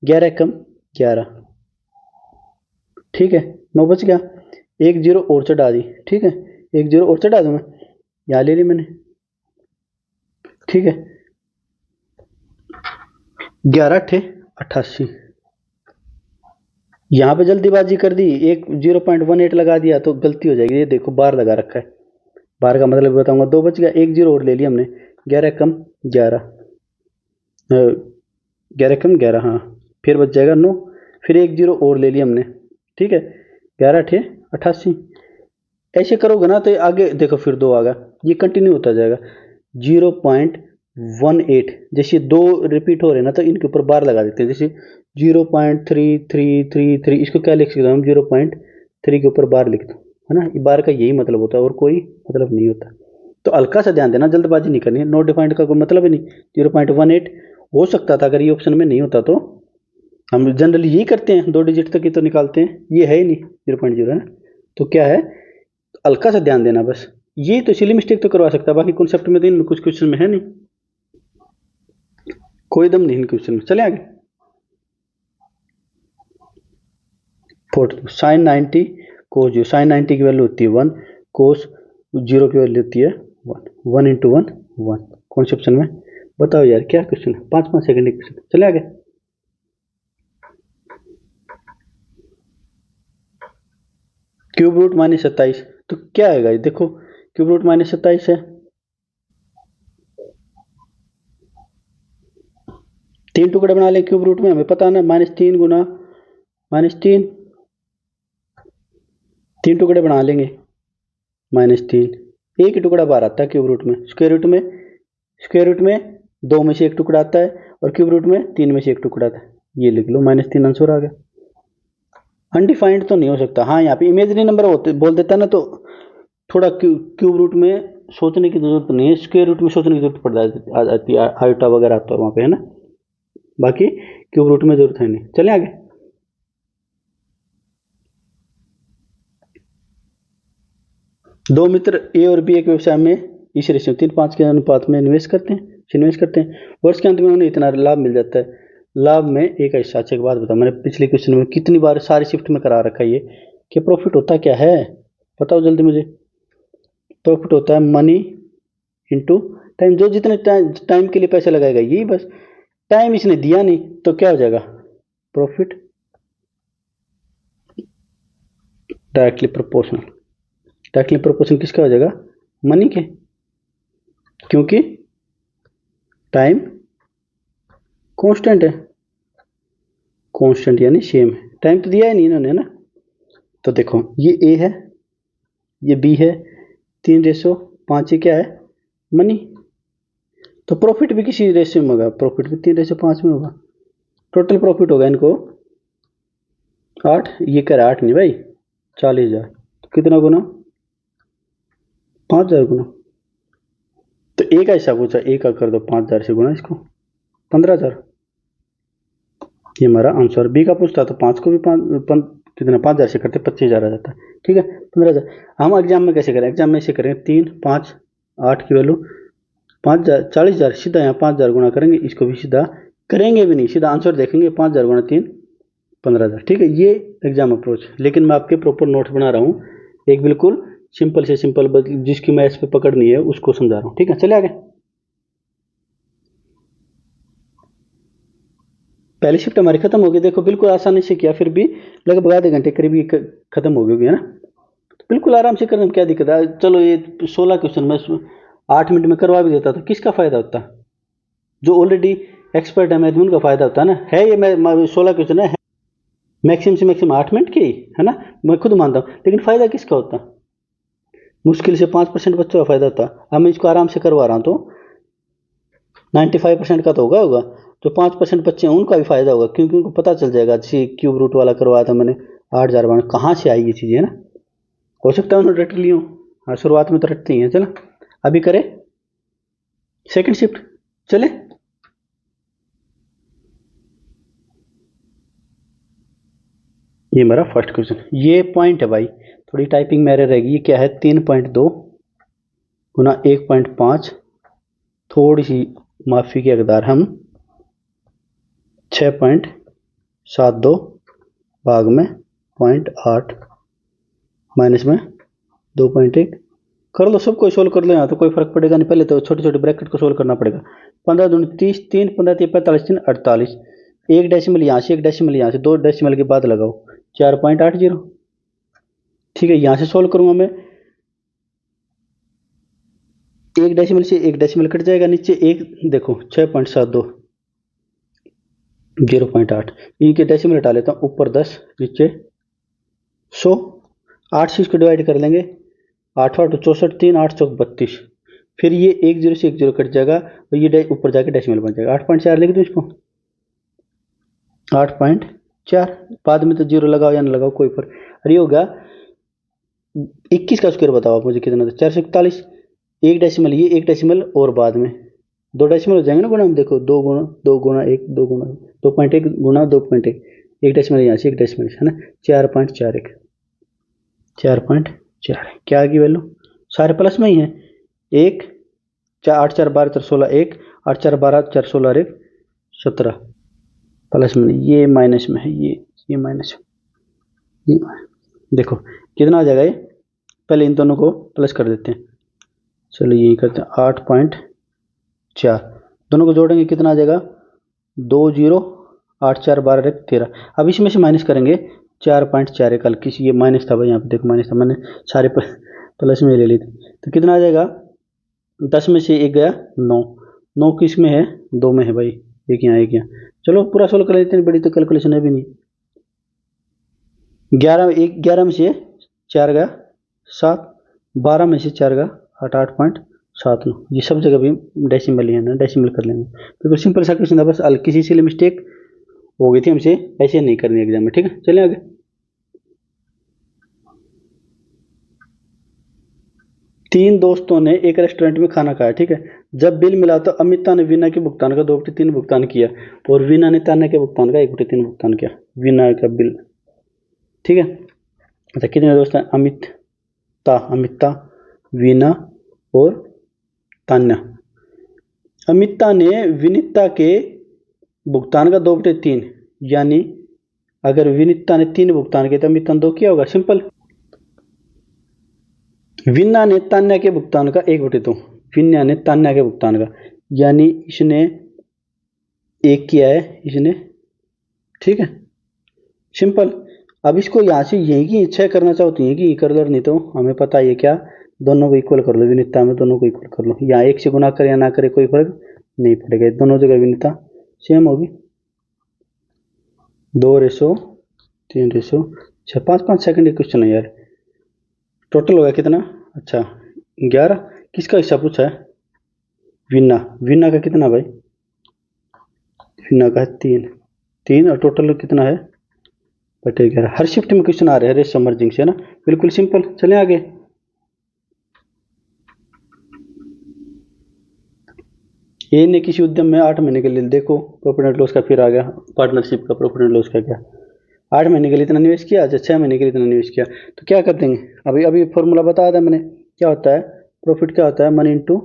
11 कम 11, ठीक है, 9 बच गया, एक जीरो और चढ़ा दी, ठीक है, एक जीरो और चढ़ा दूंगा, यहाँ ले ली मैंने, ठीक है, 11×8 = 88। यहाँ पे जल्दीबाजी कर दी, एक 0.18 लगा दिया तो गलती हो जाएगी। ये देखो बार लगा रखा है, बार का मतलब बताऊंगा। 2 बच गया, एक जीरो और ले लिया हमने, 11 कम 11, 11 कम 11, हाँ, फिर बच जाएगा 9, फिर एक जीरो और ले लिया हमने, ठीक है, 11×8 = 88। ऐसे करोगे ना तो आगे देखो फिर 2 आ गया, ये कंटिन्यू होता जाएगा। 0.18, जैसे 2 रिपीट हो रहे हैं ना तो इनके ऊपर बार लगा देते हैं, जैसे 0.3333, इसको क्या लिख सकते हैं हम, 0.3 के ऊपर बार लिख दो, है ना, बार का यही मतलब होता है और कोई मतलब नहीं होता। तो हल्का सा ध्यान देना, जल्दबाजी नहीं करनी है, नोट डिफाइंड का कोई मतलब ही नहीं। 0.18 हो सकता था अगर ये ऑप्शन में नहीं होता, तो हम जनरली यही करते हैं, 2 डिजिट तक ही तो निकालते हैं, ये है ही नहीं 0.0, है ना, तो क्या है, हल्का सा ध्यान देना बस। ये तो सिली मिस्टेक तो करवा सकता है, बाकी कॉन्सेप्ट में तो इनमें कुछ क्वेश्चन में है नहीं, कोई दम नहीं इन क्वेश्चन में। चले आगे। 42 साइन 90 कोस 0, साइन 90 की वैल्यू होती है 1, कोस 0 की वैल्यू होती है 1, 1 × 1 1, कौन से ऑप्शन में, बताओ यार क्या क्वेश्चन है, 5-5 सेकंड क्वेश्चन। चले आगे। क्यूब रूट -27, तो क्या है गाइस, देखो क्यूब रूट -27 है, 3 टुकड़े बना लें क्यूब रूट में, हमें पता ना, -3 गुना -3, 3 टुकड़े बना लेंगे, -3, एक ही टुकड़ा बाहर आता है क्यूब रूट में, स्क्वायर रूट में 2 में से एक टुकड़ा आता है और क्यूब रूट में 3 में से एक टुकड़ा आता है, ये लिख लो, -3 आंसर आ गया। अनडिफाइंड तो नहीं हो सकता, हाँ यहाँ पे इमेजरी नंबर होते बोल देता है ना, तो थोड़ा क्यूब रूट में सोचने की जरूरत नहीं है, स्क्वायर रूट में सोचने की जरूरत पड़ जाती है, आयोटा वगैरह आता है वहाँ पे, है ना, बाकी क्यूब रूट में जरूरत है नहीं। चले आगे। दो मित्र ए और बी एक व्यवसाय में इस रेशियो 3:5 के अनुपात में निवेश करते हैं, वर्ष के अंत में उन्हें इतना लाभ मिल जाता है, लाभ में एक ऐसा, अच्छा एक बात बताओ, मैंने पिछले क्वेश्चन में कितनी बार सारी शिफ्ट में करा रखा है ये, कि प्रॉफिट होता क्या है, बताओ जल्दी मुझे। प्रॉफिट होता है मनी इंटू टाइम, जो जितने टाइम के लिए पैसे लगाएगा, यही बस, टाइम इसने दिया नहीं तो क्या हो जाएगा, profit directly proportional, directly proportional किसका हो जाएगा, मनी के, क्योंकि टाइम कांस्टेंट है, कांस्टेंट यानी सेम है, टाइम तो दिया ही नहीं इन्होंने, है ना। तो देखो ये ए है, ये बी है, 3:5, ये क्या है, मनी, तो प्रॉफिट भी किसी रेशियो में होगा, प्रॉफिट भी 3:5 में होगा, टोटल प्रॉफिट होगा इनको 8, ये कह रहा 8 नहीं भाई, 40,000, तो कितना गुना, 5,000 गुना, तो ए का हिसाब पूछा, ए का कर दो 5,000 से गुना इसको, 15,000, ये हमारा आंसर। बी का पूछता तो 5 को भी कितना 5,000 से करते 25,000 आ जाता, ठीक है, 15,000। हम एग्जाम में कैसे करें, एग्जाम में ऐसे करेंगे, 3, 5, 8 की वैल्यू 5,000, 40,000, सीधा यहाँ 5,000 गुना करेंगे, इसको भी सीधा करेंगे भी नहीं, सीधा आंसर देखेंगे, 5,000 गुना 3 15,000, ठीक है, ये एग्जाम अप्रोच। लेकिन मैं आपके प्रॉपर नोट्स बना रहा हूँ, एक बिल्कुल सिंपल से सिंपल, जिसकी मैथ्स पे पकड़ नहीं है उसको समझा रहा हूँ, ठीक है। चले आगे। पहली शिफ्ट हमारी खत्म हो गई, देखो बिल्कुल आसानी से किया, फिर भी लगभग आधे घंटे करीब ये खत्म हो गई है ना, तो बिल्कुल आराम से करने में क्या दिक्कत है। चलो ये 16 क्वेश्चन मैं 8 मिनट में करवा भी देता तो किसका फायदा होता, जो ऑलरेडी एक्सपर्ट है मैथ में उनका फायदा होता है ना, है ये मैं 16 क्वेश्चन है, मैक्सिमम से मैक्सिमम 8 मिनट की, है ना, मैं खुद मानता हूँ, लेकिन फायदा किसका होता, मुश्किल से 5% बच्चों का फायदा होता। अब मैं इसको आराम से करवा रहा हूँ तो 95% का तो होगा, जो 5% बच्चे हैं उनका भी फायदा होगा, क्योंकि उनको पता चल जाएगा, जैसे क्यूब रूट वाला करवाया था मैंने, 8,000 बना, कहाँ से आई ये चीज़ें, है ना, हो सकता है उन्होंने रट ली हो, हाँ शुरुआत में तो रटती हैं। चलो अभी करें, सेकंड शिफ्ट चले। ये मेरा फर्स्ट क्वेश्चन, ये पॉइंट है भाई, थोड़ी टाइपिंग में एरर रहेगी। ये क्या है, 3.2 गुना 1.5, थोड़ी सी माफी की हकदार हम, 6.72 भाग में 0.8 माइनस में 2.1 कर लो, सबको सोल्व कर लो, यहाँ तो कोई फर्क पड़ेगा नहीं। पहले तो छोटे छोटे ब्रैकेट को सोल्व करना पड़ेगा। 15 दूनी 30, 3 15 3 45 3 48, एक डेसिमल यहाँ से, एक डेसिमल यहाँ से, दो डेसिमल के बाद लगाओ 4.80। ठीक है, यहाँ से सोल्व करूंगा मैं, एक डेसिमल से एक डेसिमल कट जाएगा, नीचे एक देखो 6.72 0.8, इनके डेसिमल हटा लेता हूँ, ऊपर 10 नीचे 100, 8 से इसको डिवाइड कर लेंगे, 8 8 64 3 8 चौक 32, फिर ये एक जीरो से एक जीरो कट जाएगा और ये ऊपर जाके डेसिमल बन जाएगा, 8.4 लिख दूँ इसको, 8.4। बाद में तो जीरो लगाओ या ना लगाओ कोई फर्क। अरे होगा 21 का स्क्वायर बताओ आप मुझे कितना था, 441, एक डेसिमल ये, एक डेसिमल और बाद में दो डेसिमल हो जाएंगे ना गुणा, हम देखो 2 गुणा 2 गुणा 1 2 गुणा 2.1 गुणा 2.1, एक डेसिमल यहाँ से एक डेसिमल है ना, 4.41 4.4 क्या आएगी वैल्यू, सारे प्लस में ही है। एक 8 4 12 4 16 1, 8 4 12 4 16 1 17, प्लस में नहीं, ये माइनस में है, ये माइनस में, देखो कितना आ जाएगा ये, पहले इन दोनों को प्लस कर देते हैं, चलो यही करते हैं 8.4, दोनों को जोड़ेंगे कितना आ जाएगा, 2 0 8 4 12 1 13, अब इसमें से माइनस करेंगे 4.4 कल किसी, ये माइनस था भाई, यहाँ पे देखो माइनस था, मैंने सारे प्लस में ले ली थी, तो कितना आ जाएगा, 10 में से एक गया 9, 9 किस में है, 2 में है भाई, एक यहाँ एक यहाँ, चलो पूरा सोल्व कर लेते हैं, बड़ी तो कैलकुलेशन है भी नहीं। 11 में से 4 गया 7, 12 में से 4 गया 8 8.79, ये सब जगह भी डेसिमल ही है ना, डेसिमल कर लेंगे, बिल्कुल सिंपल सा क्वेश्चन था, बस किसी से मिस्टेक हो गई थी हमसे, ऐसे नहीं करनी एग्जाम में। ठीक है, चलें आगे। तीन दोस्तों ने एक रेस्टोरेंट में खाना खाया, ठीक है, जब बिल मिला तो अमिता ने वीना के भुगतान का 2/3 भुगतान किया और वीना ने तान्या के भुगतान का 1/3 भुगतान किया, वीना का बिल। ठीक है, अच्छा कितने दोस्त हैं, अमिता वीना और तान्या। अमिता ने विनीता के भुगतान का 2/3, यानी अगर विनीता ने 3 भुगतान किया तो अमिता ने 2 किया होगा, सिंपल। विन्ना ने तान्या के भुगतान का 1/2, विन्या ने तान्या के भुगतान का, यानी इसने 1 किया है, इसने, ठीक है, सिंपल। अब इसको यहाँ से यही की इच्छा करना चाहो तो यही की कर लो, नहीं तो हमें पता है क्या, दोनों को इक्वल कर लो, विनीता में दोनों को इक्वल कर लो, यहाँ 1 से गुना करे या ना करे कोई फर्क नहीं पड़ेगा, दोनों जगह विनीता सेम होगी। 2:3:6, 5 सेकंड क्वेश्चन है यार, टोटल हो गया कितना, अच्छा 11, किसका हिस्सा पूछा है, वीना का कितना भाई, वीना का है 3 और टोटल कितना है बटे 11। हर शिफ्ट में क्वेश्चन आ रहे हैं रेशो मर्जिंग से ना, बिल्कुल सिंपल। चलें आगे। ए ने किसी उद्यम में 8 महीने के लिए, देखो प्रॉफिट एंड लॉस का फिर आ गया, पार्टनरशिप का प्रॉफिट एंड लॉस का क्या, 8 महीने के लिए इतना निवेश किया, अच्छा 6 महीने के लिए इतना निवेश किया, तो क्या कर देंगे, अभी अभी फॉर्मूला बताया था मैंने, क्या होता है प्रॉफिट, क्या होता है मनी इनटू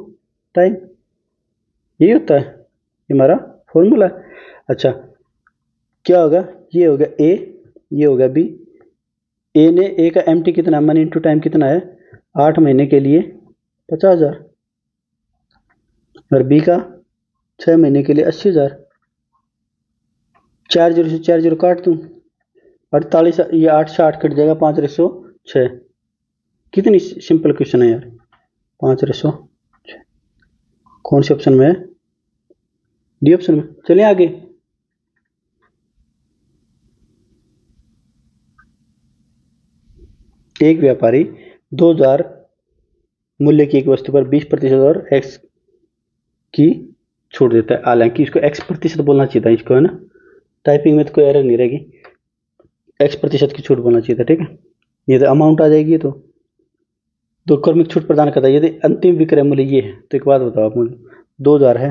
टाइम, यही होता है, ये हमारा फॉर्मूला है। अच्छा क्या होगा, ये हो गया ए, ये हो गया बी, ए का एमटी कितना है, मनी इनटू टाइम कितना है, 8 महीने के लिए 50,000, और बी का 6 महीने के लिए 80,000, 4 जीरो से 4 जीरो काट दूँ, 48, ये 8 से 8 कट जाएगा, 5:6, कितनी सिंपल क्वेश्चन है यार, 5:6, कौन से ऑप्शन में है, डी ऑप्शन में। चलिए आगे। एक व्यापारी 2,000 मूल्य की एक वस्तु पर 20% और एक्स की छूट देता है, हालांकि इसको x% बोलना चाहिए था, इसको है ना, टाइपिंग में तो कोई एरर नहीं रहेगी, x% की छूट बोलना चाहिए था, ठीक है, ये तो अमाउंट आ जाएगी, तो क्रमिक छूट प्रदान करता है, यदि अंतिम विक्रय मूल्य ये है, तो एक बात बताओ आप मुझे, 2000 है,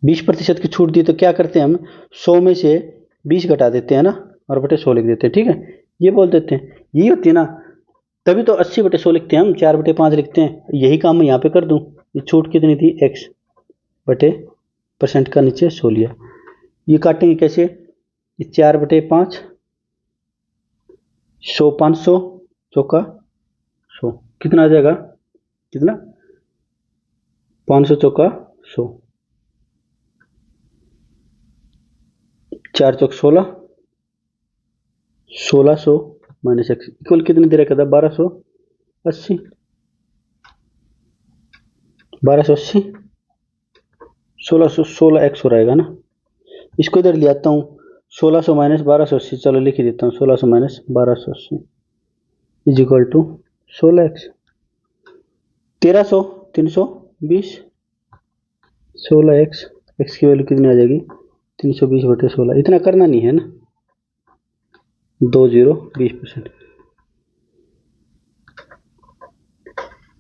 20% की छूट दी तो क्या करते हैं हम, 100 में से 20 घटा देते हैं ना, और बटे 100 लिख देते हैं। ठीक है, ये बोल देते हैं, यही होती है ना, तभी तो 80/100 लिखते हैं हम, 4/5 लिखते हैं। यही काम मैं यहाँ पे कर दूँ। ये छूट कितनी थी, x बटे परसेंट का नीचे 100 लिया। ये काटेंगे कैसे, ये 4/5, 100 500 चौका 100, कितना आ जाएगा, कितना, 500 चौका 100, 4 चौक 16, 1600 माइनस एक्स इक्वल कितने दे रखा था, 1280, 1280, 1616 एक्स हो रहेगा ना। इसको इधर ले आता हूँ, 1600 माइनस 1280, चलो लिख ही देता हूँ, 1600 minus 1280 is equal to 16x, 1300, 320, 16x, x की वैल्यू कितनी आ जाएगी, 320/16। इतना करना नहीं है ना, 20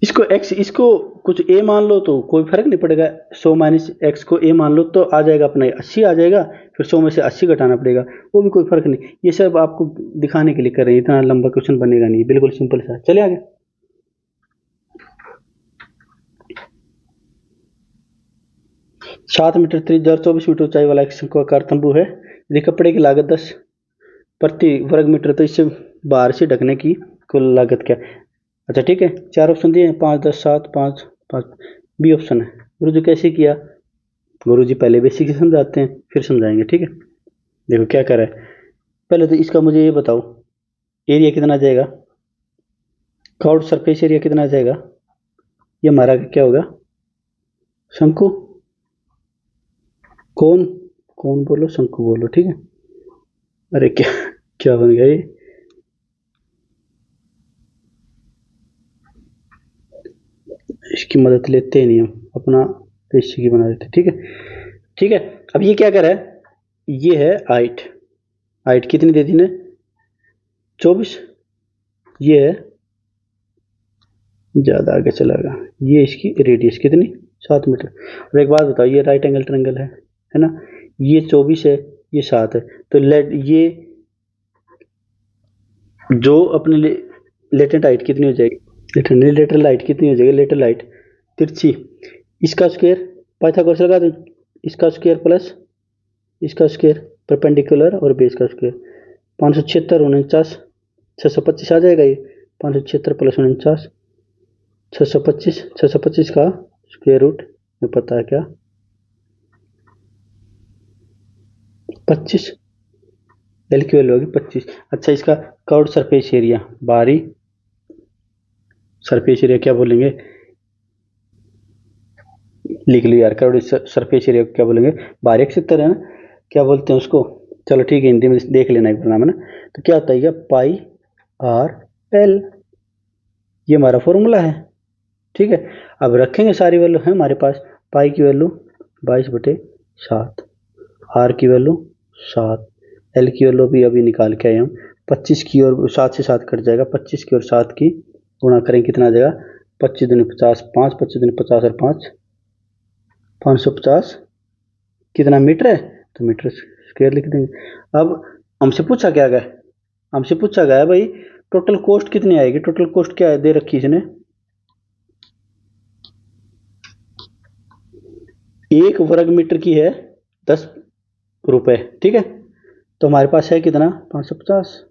इसको x, इसको कुछ a मान लो तो कोई फर्क नहीं पड़ेगा, 100 माइनस एक्स को a मान लो तो आ जाएगा अपना 80 आ जाएगा, फिर 100 में से 80 घटाना पड़ेगा, वो भी कोई फर्क नहीं। ये सब आपको दिखाने के लिए कर रहे हैं, इतना लंबा क्वेश्चन बनेगा नहीं, बिल्कुल सिंपल सा। चले आगे। 7 मीटर त्रिज्या और 24 मीटर ऊंचाई वाला एक शंक्वाकार तंबू है। यदि कपड़े की लागत 10 प्रति वर्ग मीटर, तो इसे बाहर से ढकने की कुल लागत क्या। अच्छा ठीक है, 4 ऑप्शन दिए हैं, 5 10 7 5 5, बी ऑप्शन है। गुरुजी कैसे किया, गुरुजी पहले बेसिक से समझाते हैं फिर समझाएंगे। ठीक है, देखो क्या कर रहा है, पहले तो इसका मुझे ये बताओ, एरिया कितना आ जाएगा, कर्व्ड सरफेस एरिया कितना आ जाएगा, ये हमारा क्या होगा, शंकु, कौन कौन बोलो, शंकु बोलो। ठीक है, अरे क्या क्या बन गया ये, इसकी मदद लेते ही नहीं हम, अपना पेशी की बना देते। ठीक है, ठीक है। अब ये क्या कर रहा है, ये है हाइट, हाइट कितनी दे दी ने, 24, ये है ज़्यादा आगे चला गया, ये इसकी रेडियस कितनी, 7 मीटर। और एक बात बताओ, ये राइट एंगल ट्रायंगल है ना, ये 24 है, ये 7 है, तो लेट ये जो अपने लेटेंट हाइट कितनी हो जाएगी, लेटरल हाइट कितनी हो जाएगी, लेटरल हाइट तिरछी, इसका स्क्वायर पाइथागोरस लगा दूं, इसका स्क्वायर प्लस इसका स्क्वायर परपेंडिकुलर और बेस का स्क्वायर, 576 49 625 आ जाएगा। ये 576 प्लस 49 625, 625 का स्क्वायर रूट में पता है क्या, 25, एल की वैल्यू होगी 25। अच्छा, इसका कर्व्ड सरफेस एरिया, बाहरी सरफेस एरिया क्या बोलेंगे, लिख लो यार, कर्व्ड सरफेस एरिया क्या बोलेंगे, बाहरी क्षेत्र है ना, क्या बोलते हैं उसको, चलो ठीक है, हिंदी में देख लेना एक नाम है ना। तो क्या होता है, पाई आर एल, ये हमारा फॉर्मूला है। ठीक है, अब रखेंगे सारी वैल्यू है हमारे पास, पाई की वैल्यू 22/7, आर की वैल्यू 7, एल की वैल्यू भी अभी निकाल के आए हम, 25 की और 7 से 7 कट जाएगा, 25 की और 7 की गुणा करेंगे कितना आ जाएगा, 25 दूनी 50, 5 25 दूनी 50 और 5 550, कितना मीटर है, तो मीटर स्क्वायर लिख देंगे। अब हमसे पूछा क्या गया, हमसे पूछा गया भाई टोटल कॉस्ट कितनी आएगी, टोटल कॉस्ट क्या है दे रखी इसने, 1 वर्ग मीटर की है 10 रुपए। ठीक है, तो हमारे पास है कितना, 550,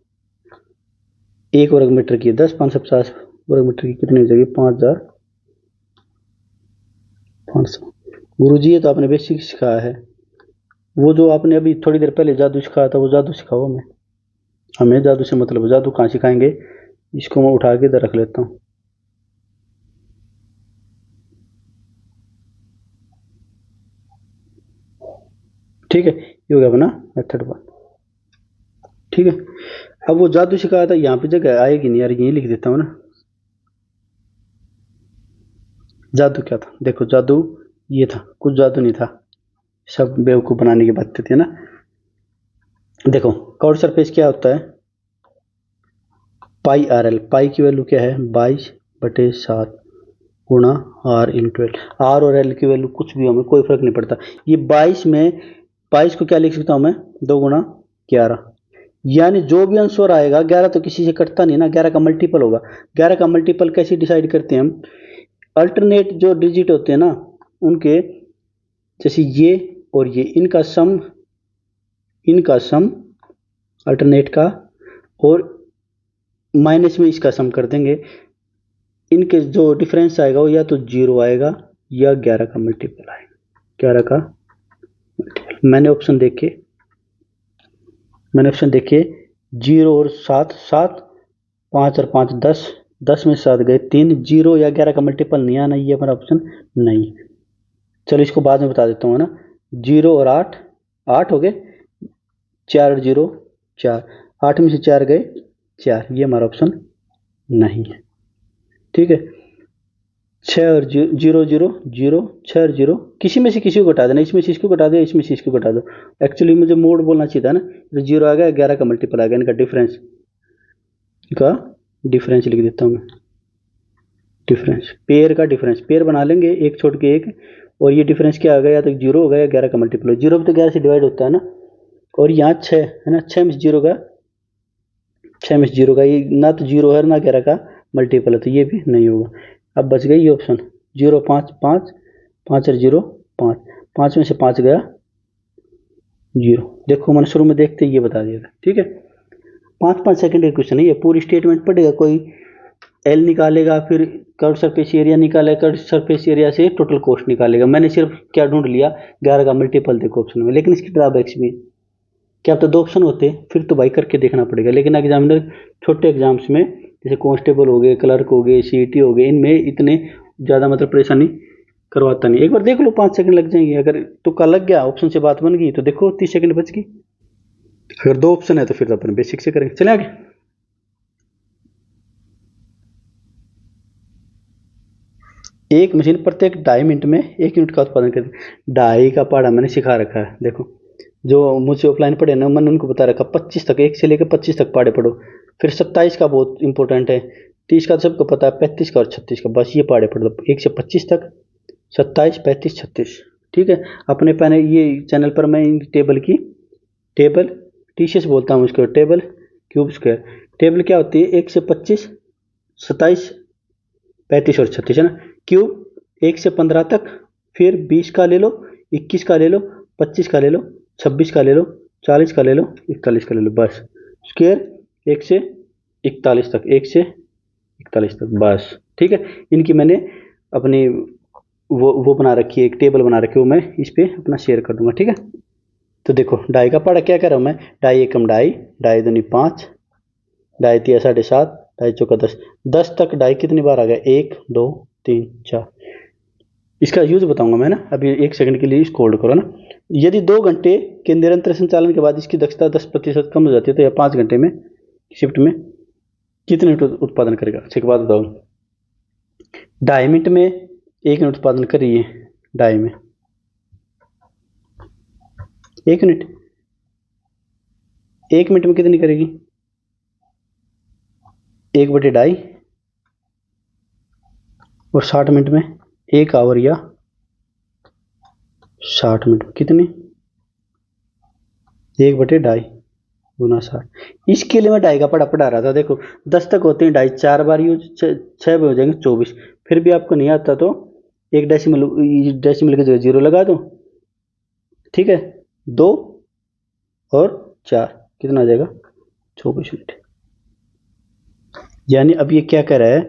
1 वर्ग मीटर की 10, 550 वर्ग मीटर की कितनी हो जाएगी, 5500। गुरु जी ये तो आपने बेसिक सिखाया है, वो जो आपने अभी थोड़ी देर पहले जादू सिखाया था वो जादू सिखाओ हमें, हमें जादू से मतलब, जादू कहाँ सिखाएंगे, इसको मैं उठा के इधर रख लेता हूँ। ठीक है, ये हो गया अपना मेथड 1। ठीक है, अब वो जादू सिखाया था, यहाँ पे जगह आएगी नहीं यार, यहीं लिख देता हूँ ना। जादू क्या था, देखो जादू ये था, कुछ जादू नहीं था, सब बेवकूफ बनाने की बात थी ना। देखो कर्व्ड सरफेस क्या होता है, पाई आर एल, पाई की वैल्यू क्या है 22/7, गुणा आर इन 12। आर और एल की वैल्यू कुछ भी हमें कोई फर्क नहीं पड़ता। ये 22 में 22 को क्या लिख सकता हूँ मैं, 2 गुणा 11, यानी जो भी आंसर आएगा 11 तो किसी से कटता नहीं ना, 11 का मल्टीपल होगा। 11 का मल्टीपल कैसे डिसाइड करते हैं हम, अल्टरनेट जो डिजिट होते हैं ना उनके, जैसे ये और ये, इनका सम अल्टरनेट का, और माइनस में इसका सम कर देंगे। इनके जो डिफरेंस आएगा वो या तो 0 आएगा या 11 का मल्टीपल आएगा, 11 का मल्टीपल। मैंने ऑप्शन देखे 0 और 7, 7, 5 और 5 10, 10 में 7 गए 3, 0 या 11 का मल्टीपल नहीं आना, ये हमारा ऑप्शन नहीं। चलो इसको बाद में बता देता हूँ ना। 0 और 8, 8 हो गए, 4 और 0 4, 8 में से 4 गए 4, ये हमारा ऑप्शन नहीं है। ठीक है, 6 और 0 0 0, 6 और 0, किसी में से किसी को घटा देना, इसमें से इसको घटा दो, इसमें से इसको घटा दो। एक्चुअली मुझे मोड बोलना चाहिए था ना, तो 0 आ गया, 11 का मल्टीपल आ गया, इनका डिफरेंस लिख देता हूँ मैं। डिफरेंस, पेयर का डिफरेंस, पेयर बना लेंगे, एक छोड़ के एक, और ये डिफरेंस क्या आ गया, या तो 0 हो गया या 11 का मल्टीपल हो। 0 भी तो 11 से डिवाइड होता है ना, और यहाँ 6 है ना, 6 में से 0 का, 6 में से 0 का, ये ना तो 0 है ना 11 का मल्टीपल है, तो ये भी नहीं होगा। अब बच गई ये ऑप्शन 0 5 5, 5 और 0 5, 5 में से 5 गया 0। देखो मैंने शुरू में देखते ही ये बता दिया था। ठीक है, 5 सेकंड का क्वेश्चन है ये, पूरी स्टेटमेंट पढ़ेगा कोई, एल निकालेगा, फिर कर्व सरफेस एरिया निकालेगा, कर्व सरफेस एरिया से टोटल कॉस्ट निकालेगा। मैंने सिर्फ क्या ढूंढ लिया, 11 का मल्टीपल देखो ऑप्शन में, लेकिन इसकी ड्रॉबैक्स भी, क्या अब तो 2 ऑप्शन होते फिर तो भाई करके देखना पड़ेगा। लेकिन एग्जामिनर छोटे एग्जाम्स में जैसे कांस्टेबल हो गए, क्लर्क हो गए, सीईटी हो गए, इनमें इतने ज़्यादा मतलब परेशानी करवाता नहीं। एक बार देख लो, 5 सेकंड लग जाएंगे, अगर तुक्का लग गया ऑप्शन से बात बन गई तो देखो 30 सेकंड बच गई। अगर 2 ऑप्शन है तो फिर तो अपन बेसिक से करेंगे। चले आगे। एक मशीन प्रत्येक 2.5 मिनट में 1 यूनिट का उत्पादन करती है। डाई का पढ़ा मैंने सिखा रखा है, देखो जो मुझे ऑफलाइन पढ़े ना, मैंने उनको बता रखा 25 तक, 1 से लेकर 25 तक पढ़े पढ़ो। फिर 27 का बहुत इंपॉर्टेंट है, 30 का तो सबको पता है, 35 का और 36 का, बस ये पढ़े पढ़ दो 1 से 25 तक, 27 35 36। ठीक है, अपने पहले ये चैनल पर मैं इन टेबल टीसीएस बोलता हूँ उसको, टेबल क्यूब स्क्वायर। टेबल क्या होती है, 1 से 25, 27 35 और 36 है ना। क्यूब 1 से 15 तक, फिर 20 का ले लो, 21 का ले लो, 25 का ले लो, 26 का ले लो, 40 का ले लो, 41 का ले लो, बस। स्क्वायर 1 से 41 तक, 1 से 41 तक, बस। ठीक है, इनकी मैंने अपनी वो बना रखी है, एक टेबल बना रखी है, वो मैं इस पर अपना शेयर कर दूंगा। ठीक है, तो देखो डाई का पढ़ा क्या कर रहा हूँ मैं, डाई एकम डाई, डाई दूनी 5, डाई तिया 7.5, डाई चौका 10, 10 तक डाई कितनी बार आ गया, 1 2 3 4। इसका यूज बताऊंगा मैं ना, अभी 1 सेकंड के लिए इसको होल्ड करो ना। यदि 2 घंटे के निरंतर संचालन के बाद इसकी दक्षता 10% कम हो जाती है, तो यह 5 घंटे में शिफ्ट में कितने यूनिट उत्पादन करेगा। अच्छी बात बताओ, 2.5 मिनट में 1 यूनिट उत्पादन करिए, 2.5 में 1 यूनिट, 1 मिनट में कितनी करेगी, 1/2, और 60 मिनट में 1 आवर या 60 मिनट में कितनी, 1/2 गुना 60। इसके लिए मैं डाई का पढ़ा रहा था। देखो 10 तक होते हैं डाई, 4 बार यूज, 6 हो जाएंगे 24। फिर भी आपको नहीं आता तो एक डेसिमल की जगह 0 लगा दो। ठीक है, 2 और 4 कितना आ जाएगा, 24 यूनिट। यानी अब ये क्या कह रहा है,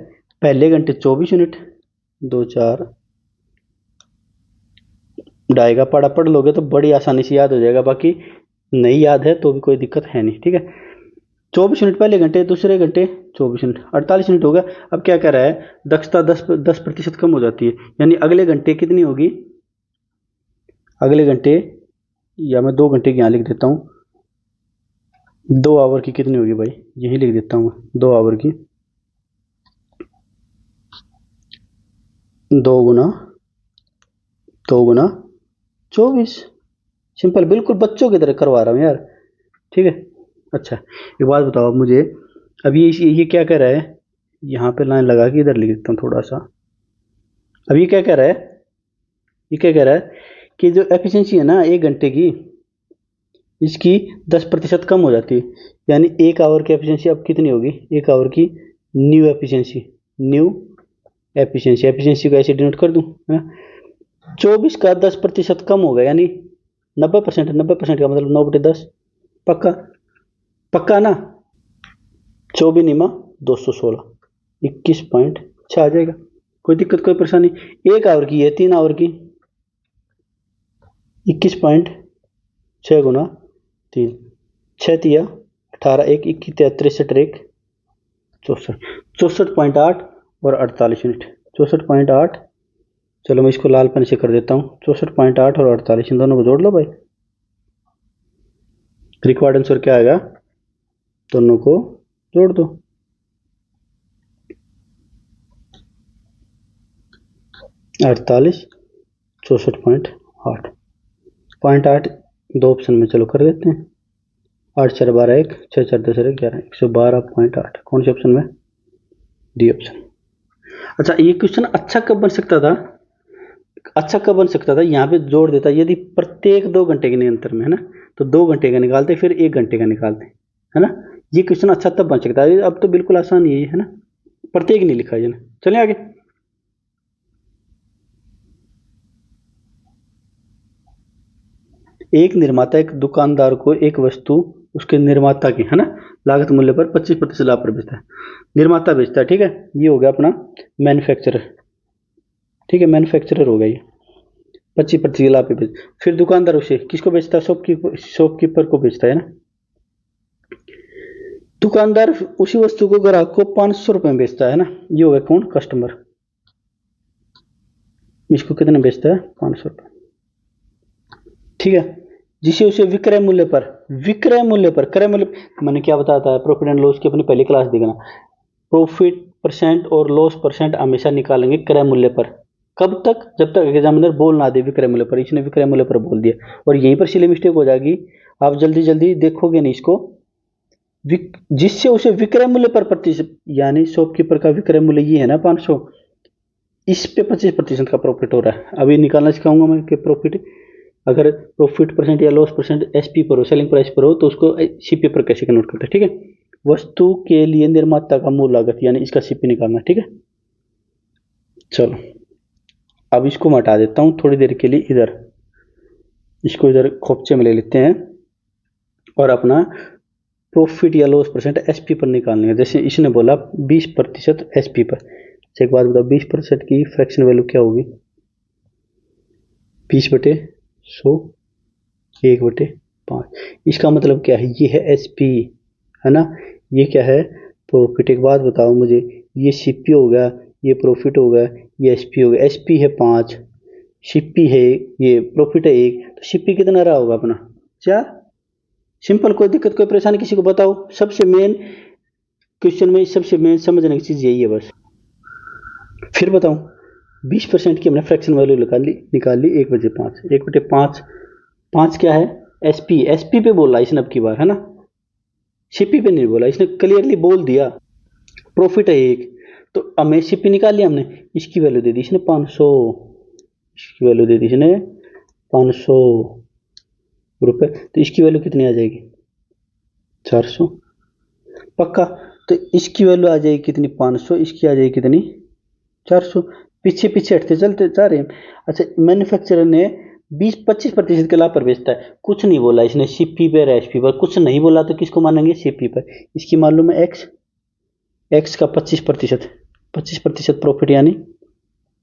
पहले घंटे 24 यूनिट, 2 4, डाई का पढ़ा पढ़ लोगे तो बड़ी आसानी से याद हो जाएगा। बाकी नहीं याद है तो भी कोई दिक्कत है नहीं। ठीक है, 24 यूनिट पहले घंटे, दूसरे घंटे 24 यूनिट, 48 यूनिट हो गया। अब क्या कह रहा है, दक्षता 10% कम हो जाती है, यानी अगले घंटे कितनी होगी, अगले घंटे, या मैं 2 घंटे की यहाँ लिख देता हूँ, 2 आवर की कितनी होगी भाई, यही लिख देता हूँ 2 आवर की, 2 गुना 24। सिंपल, बिल्कुल बच्चों की तरह करवा रहा हूँ यार। ठीक है, अच्छा एक बात बताओ अब मुझे, अब ये क्या कह रहा है, यहाँ पे लाइन लगा के इधर लिख देता हूँ थोड़ा सा, अब ये क्या कह रहा है, ये क्या कह रहा है कि जो एफिशिएंसी है ना 1 घंटे की, इसकी 10% कम हो जाती है। यानी 1 आवर की एफिशिएंसी अब कितनी होगी, 1 आवर की new efficiency, new efficiency, efficiency को ऐसे डिनोट कर दूं, है ना। 24 का 10% कम होगा, यानी 90%, 90% का मतलब 9/10, पक्का, पक्का ना। 24 निमा 216, 21.6 आ जाएगा। कोई दिक्कत कोई परेशानी। 1 आवर की है, 3 आवर की, 21.6 गुना 3, 6 तिया 18, 1 21 63, 1 64, 64.8 और 48 यूनिट, 64.8। चलो मैं इसको लाल पेन से कर देता हूँ, 64.8 और 48, इन दोनों को जोड़ लो भाई। रिक्वायर्ड आंसर क्या आएगा, दोनों को जोड़ दो। 48, 64.8, 0.8 दो ऑप्शन में चलो कर देते हैं। 8 4 12, 1 6 4 10 11, 112.8, कौन से ऑप्शन में, डी ऑप्शन। अच्छा ये क्वेश्चन अच्छा कब बन सकता था, अच्छा कब बन सकता था, यहाँ पे जोड़ देता यदि प्रत्येक 2 घंटे के अंतर में, है ना, तो 2 घंटे का निकालते फिर 1 घंटे का निकालते, है ना। ये क्वेश्चन अच्छा तब बन सकता है, अब तो बिल्कुल आसान ही है ना, प्रत्येक नहीं लिखा है ना। चलिए आगे। एक निर्माता एक दुकानदार को एक वस्तु उसके निर्माता की, है ना, लागत मूल्य पर 25% लाभ पर बेचता है, निर्माता बेचता है, ठीक है। ये हो गया अपना मैन्युफैक्चरर, ठीक है, मैन्युफैक्चरर हो गया ये, 25% लाभ पे बेच। फिर दुकानदार उसे किसको बेचता है, शॉपकीपर को बेचता है ना। दुकानदार उसी वस्तु को ग्राहक को 500 रुपए में बेचता है ना, ये हो गया कौन, कस्टमर। इसको कितने बेचता है, 500 रुपए, ठीक है। जिसे उसे विक्रय मूल्य पर, विक्रय मूल्य पर, क्रय मूल्य मैंने क्या बताता है, प्रॉफिट एंड लॉस की अपनी पहली क्लास देखना। प्रॉफिट परसेंट और लॉस परसेंट हमेशा निकालेंगे क्रय मूल्य पर, कब तक, जब तक एग्जामिनर बोल ना दे विक्रय मूल्य पर। इसने विक्रय मूल्य पर बोल दिया और यहीं पर सिली मिस्टेक हो जाएगी, आप जल्दी जल्दी देखोगे नहीं इसको। जिससे उसे विक्रय मूल्य पर प्रतिशत, यानी शॉपकीपर का विक्रय मूल्य ये है ना 500, इस पे 25% का प्रॉफिट हो रहा है। अभी निकालना सिखाऊंगा मैं कि प्रॉफिट, अगर प्रॉफिट परसेंट या लॉस परसेंट एसपी पर हो, सेलिंग प्राइस पर हो, तो उसको सीपी पर कैसे कन्वर्ट करते हैं, ठीक है। वस्तु के लिए निर्माता का मूल लागत, यानी इसका सीपी निकालना, ठीक है। चलो अब इसको मैं हटा देता हूँ थोड़ी देर के लिए, इधर इसको इधर खोपचे में ले लेते हैं और अपना प्रॉफिट या लॉस परसेंट एसपी पर निकालने है। जैसे इसने बोला 20% एसपी पर, एक बात बताओ 20% की फ्रैक्शन वैल्यू क्या होगी, 20/100, 1/5। इसका मतलब क्या है, ये है एसपी, है ना, ये क्या है, प्रॉफिट। एक बात बताओ मुझे, ये सीपी हो गया, ये प्रॉफिट हो गया, ये एसपी हो गया। एसपी है 5, सीपी है, ये प्रॉफिट है 1, तो सीपी कितना रहा होगा अपना 4। सिंपल, कोई दिक्कत कोई परेशानी किसी को बताओ। सबसे मेन क्वेश्चन में सबसे मेन समझने की चीज यही है बस। फिर बताऊं, 20% की हमने फ्रैक्शन वैल्यू निकाल ली 1/5, 1/5, 5 क्या है, एसपी, एसपी पे बोला इसने अब की बार, है ना, सीपी पे नहीं बोला, इसने क्लियरली बोल दिया प्रॉफिट है 1, तो हमें सीपी निकाल लिया हमने, इसकी वैल्यू दे दी इसने 500, इसकी वैल्यू दे दी इसने 500 रुपए, तो इसकी वैल्यू कितनी आ जाएगी, 400, पक्का। तो इसकी वैल्यू आ जाएगी कितनी, 500, इसकी आ जाएगी कितनी, 400। पीछे पीछे हटते चलते जा रहे हैं। अच्छा, मैन्युफैक्चरर ने 20-25% के लाभ पर बेचता है, कुछ नहीं बोला इसने सीपी पर, एसपी पर कुछ नहीं बोला, तो किसको मानेंगे, सीपी पर। इसकी मालूम है एक्स, एक्स का 25%, 25% प्रॉफिट, यानी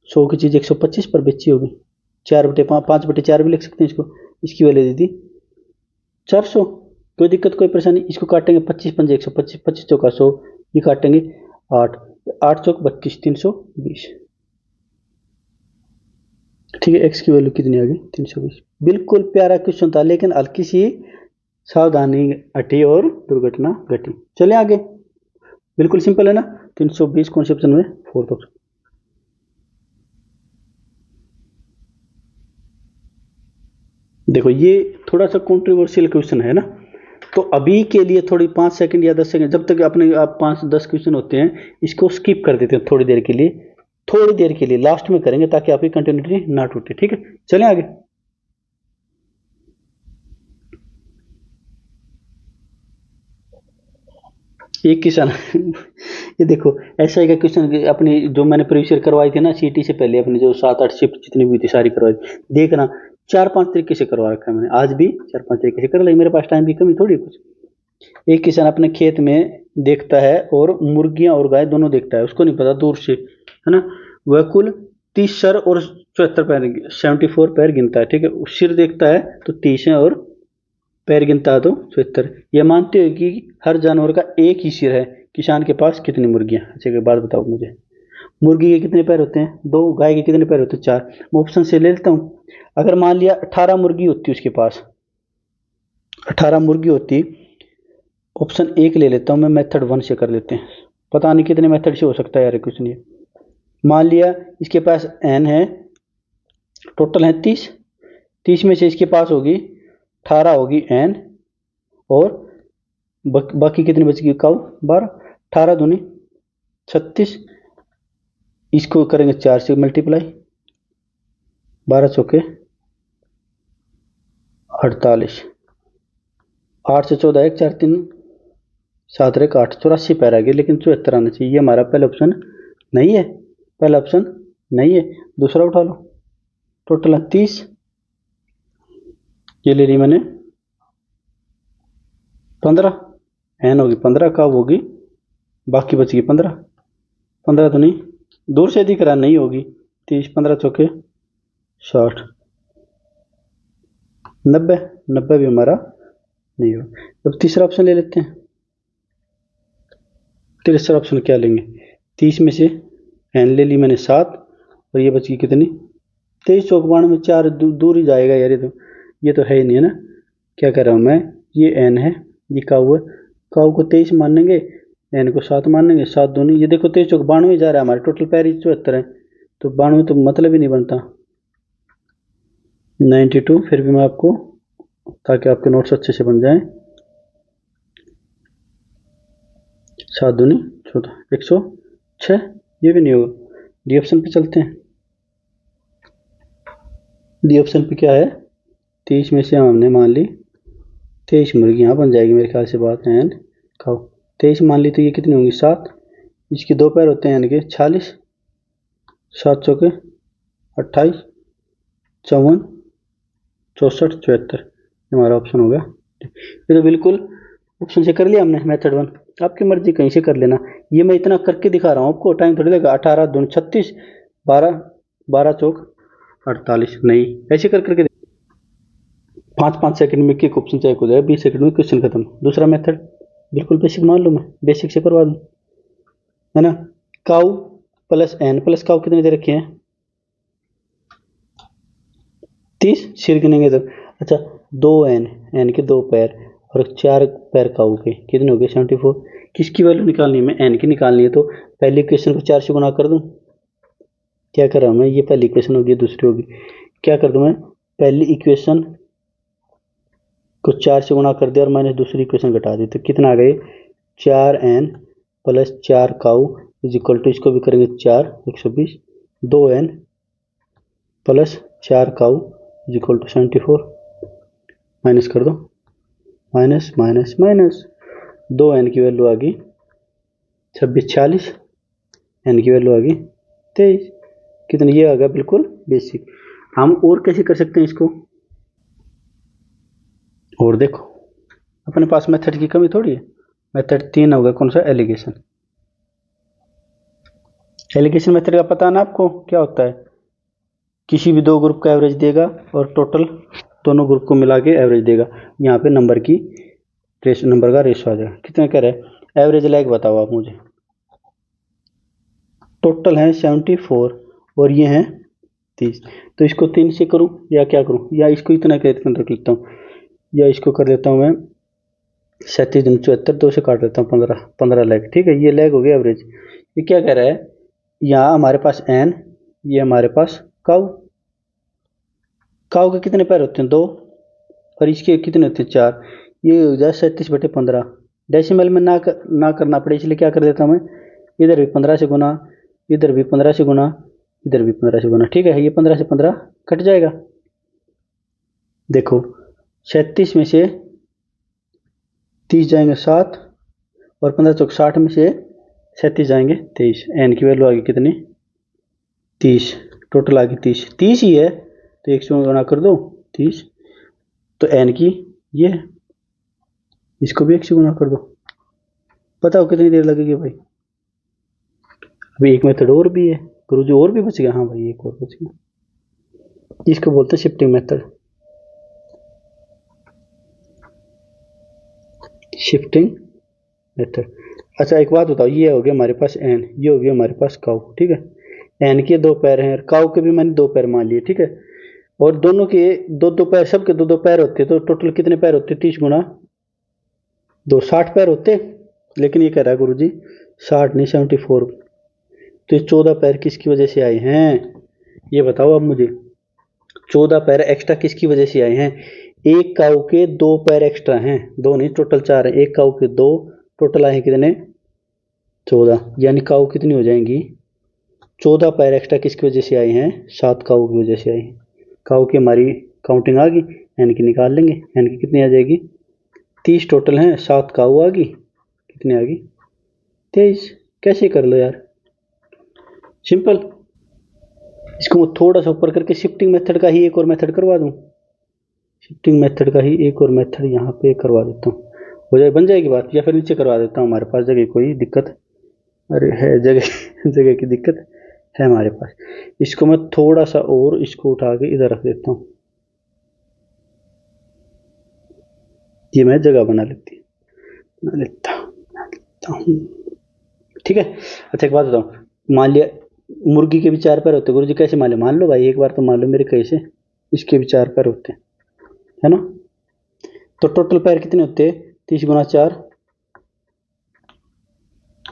100 की चीज 125 पर बेची होगी, 4/5, 5/4 भी लिख सकते हैं इसको। इसकी वैल्यू दे दी 400, कोई दिक्कत कोई परेशानी। इसको काटेंगे 25×5 125, 25 चौका 100, ये काटेंगे 8, 8 चौक 32, 320, ठीक है। एक्स की वैल्यू कितनी आ गई, 320। बिल्कुल प्यारा क्वेश्चन था, लेकिन हल्की सी सावधानी हटी और दुर्घटना घटी। चले आगे, बिल्कुल सिंपल है ना। 320 कौन से ऑप्शन में, फोर्थ ऑप्शन। देखो ये थोड़ा सा कंट्रोवर्शियल क्वेश्चन है ना, तो अभी के लिए थोड़ी 5 सेकंड या 10 सेकंड, जब तक अपने आप 5-10 क्वेश्चन होते हैं, इसको स्किप कर देते हैं थोड़ी देर के लिए, थोड़ी देर के लिए लास्ट में करेंगे ताकि आपकी कंटिन्यूटी ना टूटे। ठीक है, चलें आगे। एक क्वेश्चन ये देखो, ऐसा का क्वेश्चन अपनी जो मैंने प्रीवियस ईयर करवाई थी ना सीटी से पहले, अपनी जो 7-8 शिफ्ट जितनी भी थी सारी करवाई थी। देखना 4-5 तरीके से करवा रखा है मैंने, आज भी 4-5 तरीके से कर ली, मेरे पास टाइम की कमी थोड़ी कुछ। एक किसान अपने खेत में देखता है और मुर्गियां और गाय दोनों देखता है, उसको नहीं पता दूर से, है ना। वह कुल 30 सर और 74 पैर 74 पैर गिनता है। ठीक है, सिर देखता है तो 30 है और पैर गिनता है तो 74। यह मानते हो कि हर जानवर का एक ही सिर है, किसान के पास कितनी मुर्गियां? अच्छा एक बात बताओ मुझे, मुर्गी के कितने पैर होते हैं? 2। गाय के कितने पैर होते हैं? 4। मैं ऑप्शन से ले लेता हूँ। अगर मान लिया 18 मुर्गी होती उसके पास, 18 मुर्गी होती, ऑप्शन 1 ले लेता हूँ मैं, मेथड 1 से कर लेते हैं। पता नहीं कितने मेथड से हो सकता है यार, कुछ नहीं। मान लिया इसके पास एन है, टोटल है 30, 30 में से इसके पास होगी 18 होगी एन, और बाकी कितनी बचेगी काउ? 12। 18 दूनी 36, इसको करेंगे 4 से मल्टीप्लाई, 12 चौके 48, 8 से 14 1 4 3 7 1 8, 84 पैर आ गए, लेकिन 74 आना चाहिए। ये हमारा पहला ऑप्शन नहीं है, पहला ऑप्शन नहीं है। दूसरा उठा लो, टोटल है 30, ये ले ली मैंने 15, एन होगी 15, का होगी बाकी बच गई 15, 15 तो नहीं, दूर से दिख रहा नहीं होगी, 30 15 चौके 60, 90, 90 भी हमारा नहीं होगा। अब तीसरा ऑप्शन ले लेते हैं। तीसरा ऑप्शन क्या लेंगे? 30 में से एन ले ली मैंने 7, और ये बच गई कितनी? 23 चौक 92, 4 दूर ही जाएगा यार, ये तो है ही नहीं, है ना। क्या कर रहा हूँ मैं, ये एन है, ये काऊ है, काऊ को 23 मानेंगे, एन को 7 मानेंगे, 7 दूनी, ये देखो 23 चौक 92 जा रहा है, हमारे टोटल पैर ही 74 है, तो 92 तो मतलब ही नहीं बनता। 92, फिर भी मैं आपको, ताकि आपके नोट्स अच्छे से बन जाएं, 7 दूनी 14, 106, ये भी नहीं होगा। डी ऑप्शन पे चलते हैं। डी ऑप्शन पे क्या है? 30 में से हमने मान ली 23 मुर्गियाँ बन जाएगी मेरे ख्याल से बात, एन खाओ 23 मान ली, तो ये कितनी होंगी? 7, इसके 2 पैर होते हैं यानी कि 46, 7 चौके 28, 54, 64, 74, हमारा ऑप्शन हो गया। ये तो बिल्कुल ऑप्शन से कर लिया हमने, मेथड 1। आपकी मर्जी कहीं से कर लेना, ये मैं इतना करके दिखा रहा हूँ आपको, टाइम थोड़ी लगा। 18 दूनी 36, 12 12 चौक 48, नहीं ऐसे कर करके 5-5 सेकंड में एक ऑप्शन चेक हो जाए, 20 सेकंड में क्वेश्चन खत्म। दूसरा मेथड बिल्कुल बेसिक मान लो, मैं बेसिक से करवा दूँ, है ना। Cow plus hen plus cow कितने दे रखे हैं? 30, सिर गिनेंगे तो, अच्छा 2 एन, एन के 2 पैर और 4 पैर काऊ के, कितने हो गए? 74। किसकी वैल्यू निकालनी है? मैं एन की निकालनी है, तो पहली इक्वेशन को 4 से गुना कर दूं। क्या कर रहा हूं मैं, ये पहली इक्वेशन होगी, दूसरी होगी, क्या कर दूं मैं, पहली इक्वेशन को 4 से गुना कर दिया और मैंने दूसरी इक्वेशन घटा दी, तो कितना आ गए? 4 hen plus 4 cow is equal to, इसको भी करेंगे 4 120, 2 hen plus 4 cow is equal to 74, minus कर दो, माइनस माइनस माइनस, 2 एन की वैल्यू आ गई 26 46, एन की वैल्यू आ गई 23, कितनी? ये आ गया बिल्कुल बेसिक। हम और कैसे कर सकते हैं इसको? और देखो, अपने पास मेथड की कमी थोड़ी है। मेथड 3 होगा, कौन सा? एलिगेशन। एलिगेशन मेथड का पता ना आपको क्या होता है? किसी भी 2 ग्रुप का एवरेज देगा और टोटल दोनों ग्रुप को मिला के एवरेज देगा। यहाँ पे नंबर की रेशो, नंबर का रेशो आ जाएगा। कितना कह रहा है? एवरेज लैग बताओ आप मुझे। टोटल है 74 और ये है 30, तो इसको 3 से करूँ या क्या करूँ, या इसको इतना रख लेता हूँ, या इसको कर देता हूँ मैं 37 दिन 74, 2 से काट देता हूँ 15 लैग। ठीक है, ये लैग हो गया एवरेज। ये क्या कह रहा है? यहाँ हमारे पास एन, ये हमारे पास काऊ, काऊ के कितने पैर होते हैं? 2, और इसके कितने होते हैं? 4। ये हो जाए 37/15। डेसिमल में ना करना पड़े, इसलिए क्या कर देता हूँ मैं, इधर भी 15 से गुना, इधर भी 15 से गुना, इधर भी 15 से गुना, ठीक है। ये 15 से 15 कट जाएगा। देखो 37 में से 30 जाएंगे 7, और 15 चौक 60 में से 37 जाएंगे 23। एन की वैल्यू आ गई कितनी? 30। टोटल आ गई 30। 30 ही है तो 1 से गुना कर दो 30। तो एन की ये है, इसको भी 1 से गुना कर दो। बताओ कितनी देर लगेगी भाई? अभी एक मेथड और भी है गुरुजी, और भी बच गया। हाँ भाई एक और बच गया, इसको बोलते हैं शिफ्टिंग मेथड। Shifting method. अच्छा एक बात बताओ, ये हो गया हमारे पास एन, ये हो गया हमारे पास काउ, ठीक है। एन के 2 पैर हैं, काउ के भी मैंने 2 पैर मान लिए, ठीक है। और दोनों के 2-2 पैर, सबके 2-2 पैर होते, तो टोटल कितने पैर होते? 30 गुना 2, 60 पैर होते। लेकिन ये कह रहा है गुरुजी 60 नहीं 74। तो ये 14 पैर किसकी वजह से आए हैं? ये बताओ अब मुझे, 14 पैर एक्स्ट्रा किसकी वजह से आए हैं? एक काऊ के 2 पैर एक्स्ट्रा हैं, 2 नहीं टोटल 4 है। एक काऊ के 2, टोटल आए कितने? 14। यानी काऊ कितनी हो जाएंगी? 14 पैर एक्स्ट्रा किसकी वजह से आए हैं? 7 काऊ की वजह से आए हैं। काऊ की हमारी काउंटिंग आ गई, एन की निकाल लेंगे। एन की कितनी आ जाएगी? 30 टोटल हैं, 7 काऊ आ गई, कितनी आ गई? 23। कैसे कर लो यार, सिंपल। इसको मैं थोड़ा सा ऊपर करके शिफ्टिंग मेथड का ही एक और मेथड करवा दूं। शिफ्टिंग मेथड का ही एक और मेथड यहाँ पे करवा देता हूँ, हो जाए, बन जाएगी बात। या फिर नीचे करवा देता हूँ, हमारे पास जगह कोई दिक्कत, अरे है जगह जगह की दिक्कत है हमारे पास। इसको मैं थोड़ा सा और इसको उठा के इधर रख देता हूँ, ये मैं जगह बना लेता हूँ, ठीक है। अच्छा एक बात बताऊँ, मान लिया मुर्गी के भी 4 पैर होते, गुरुजी कैसे मान लो? मान लो भाई एक बार तो मान लो मेरे कैसे, इसके भी 4 पैर होते हैं, है ना। तो टोटल पैर कितने होते हैं? 30 गुना 4,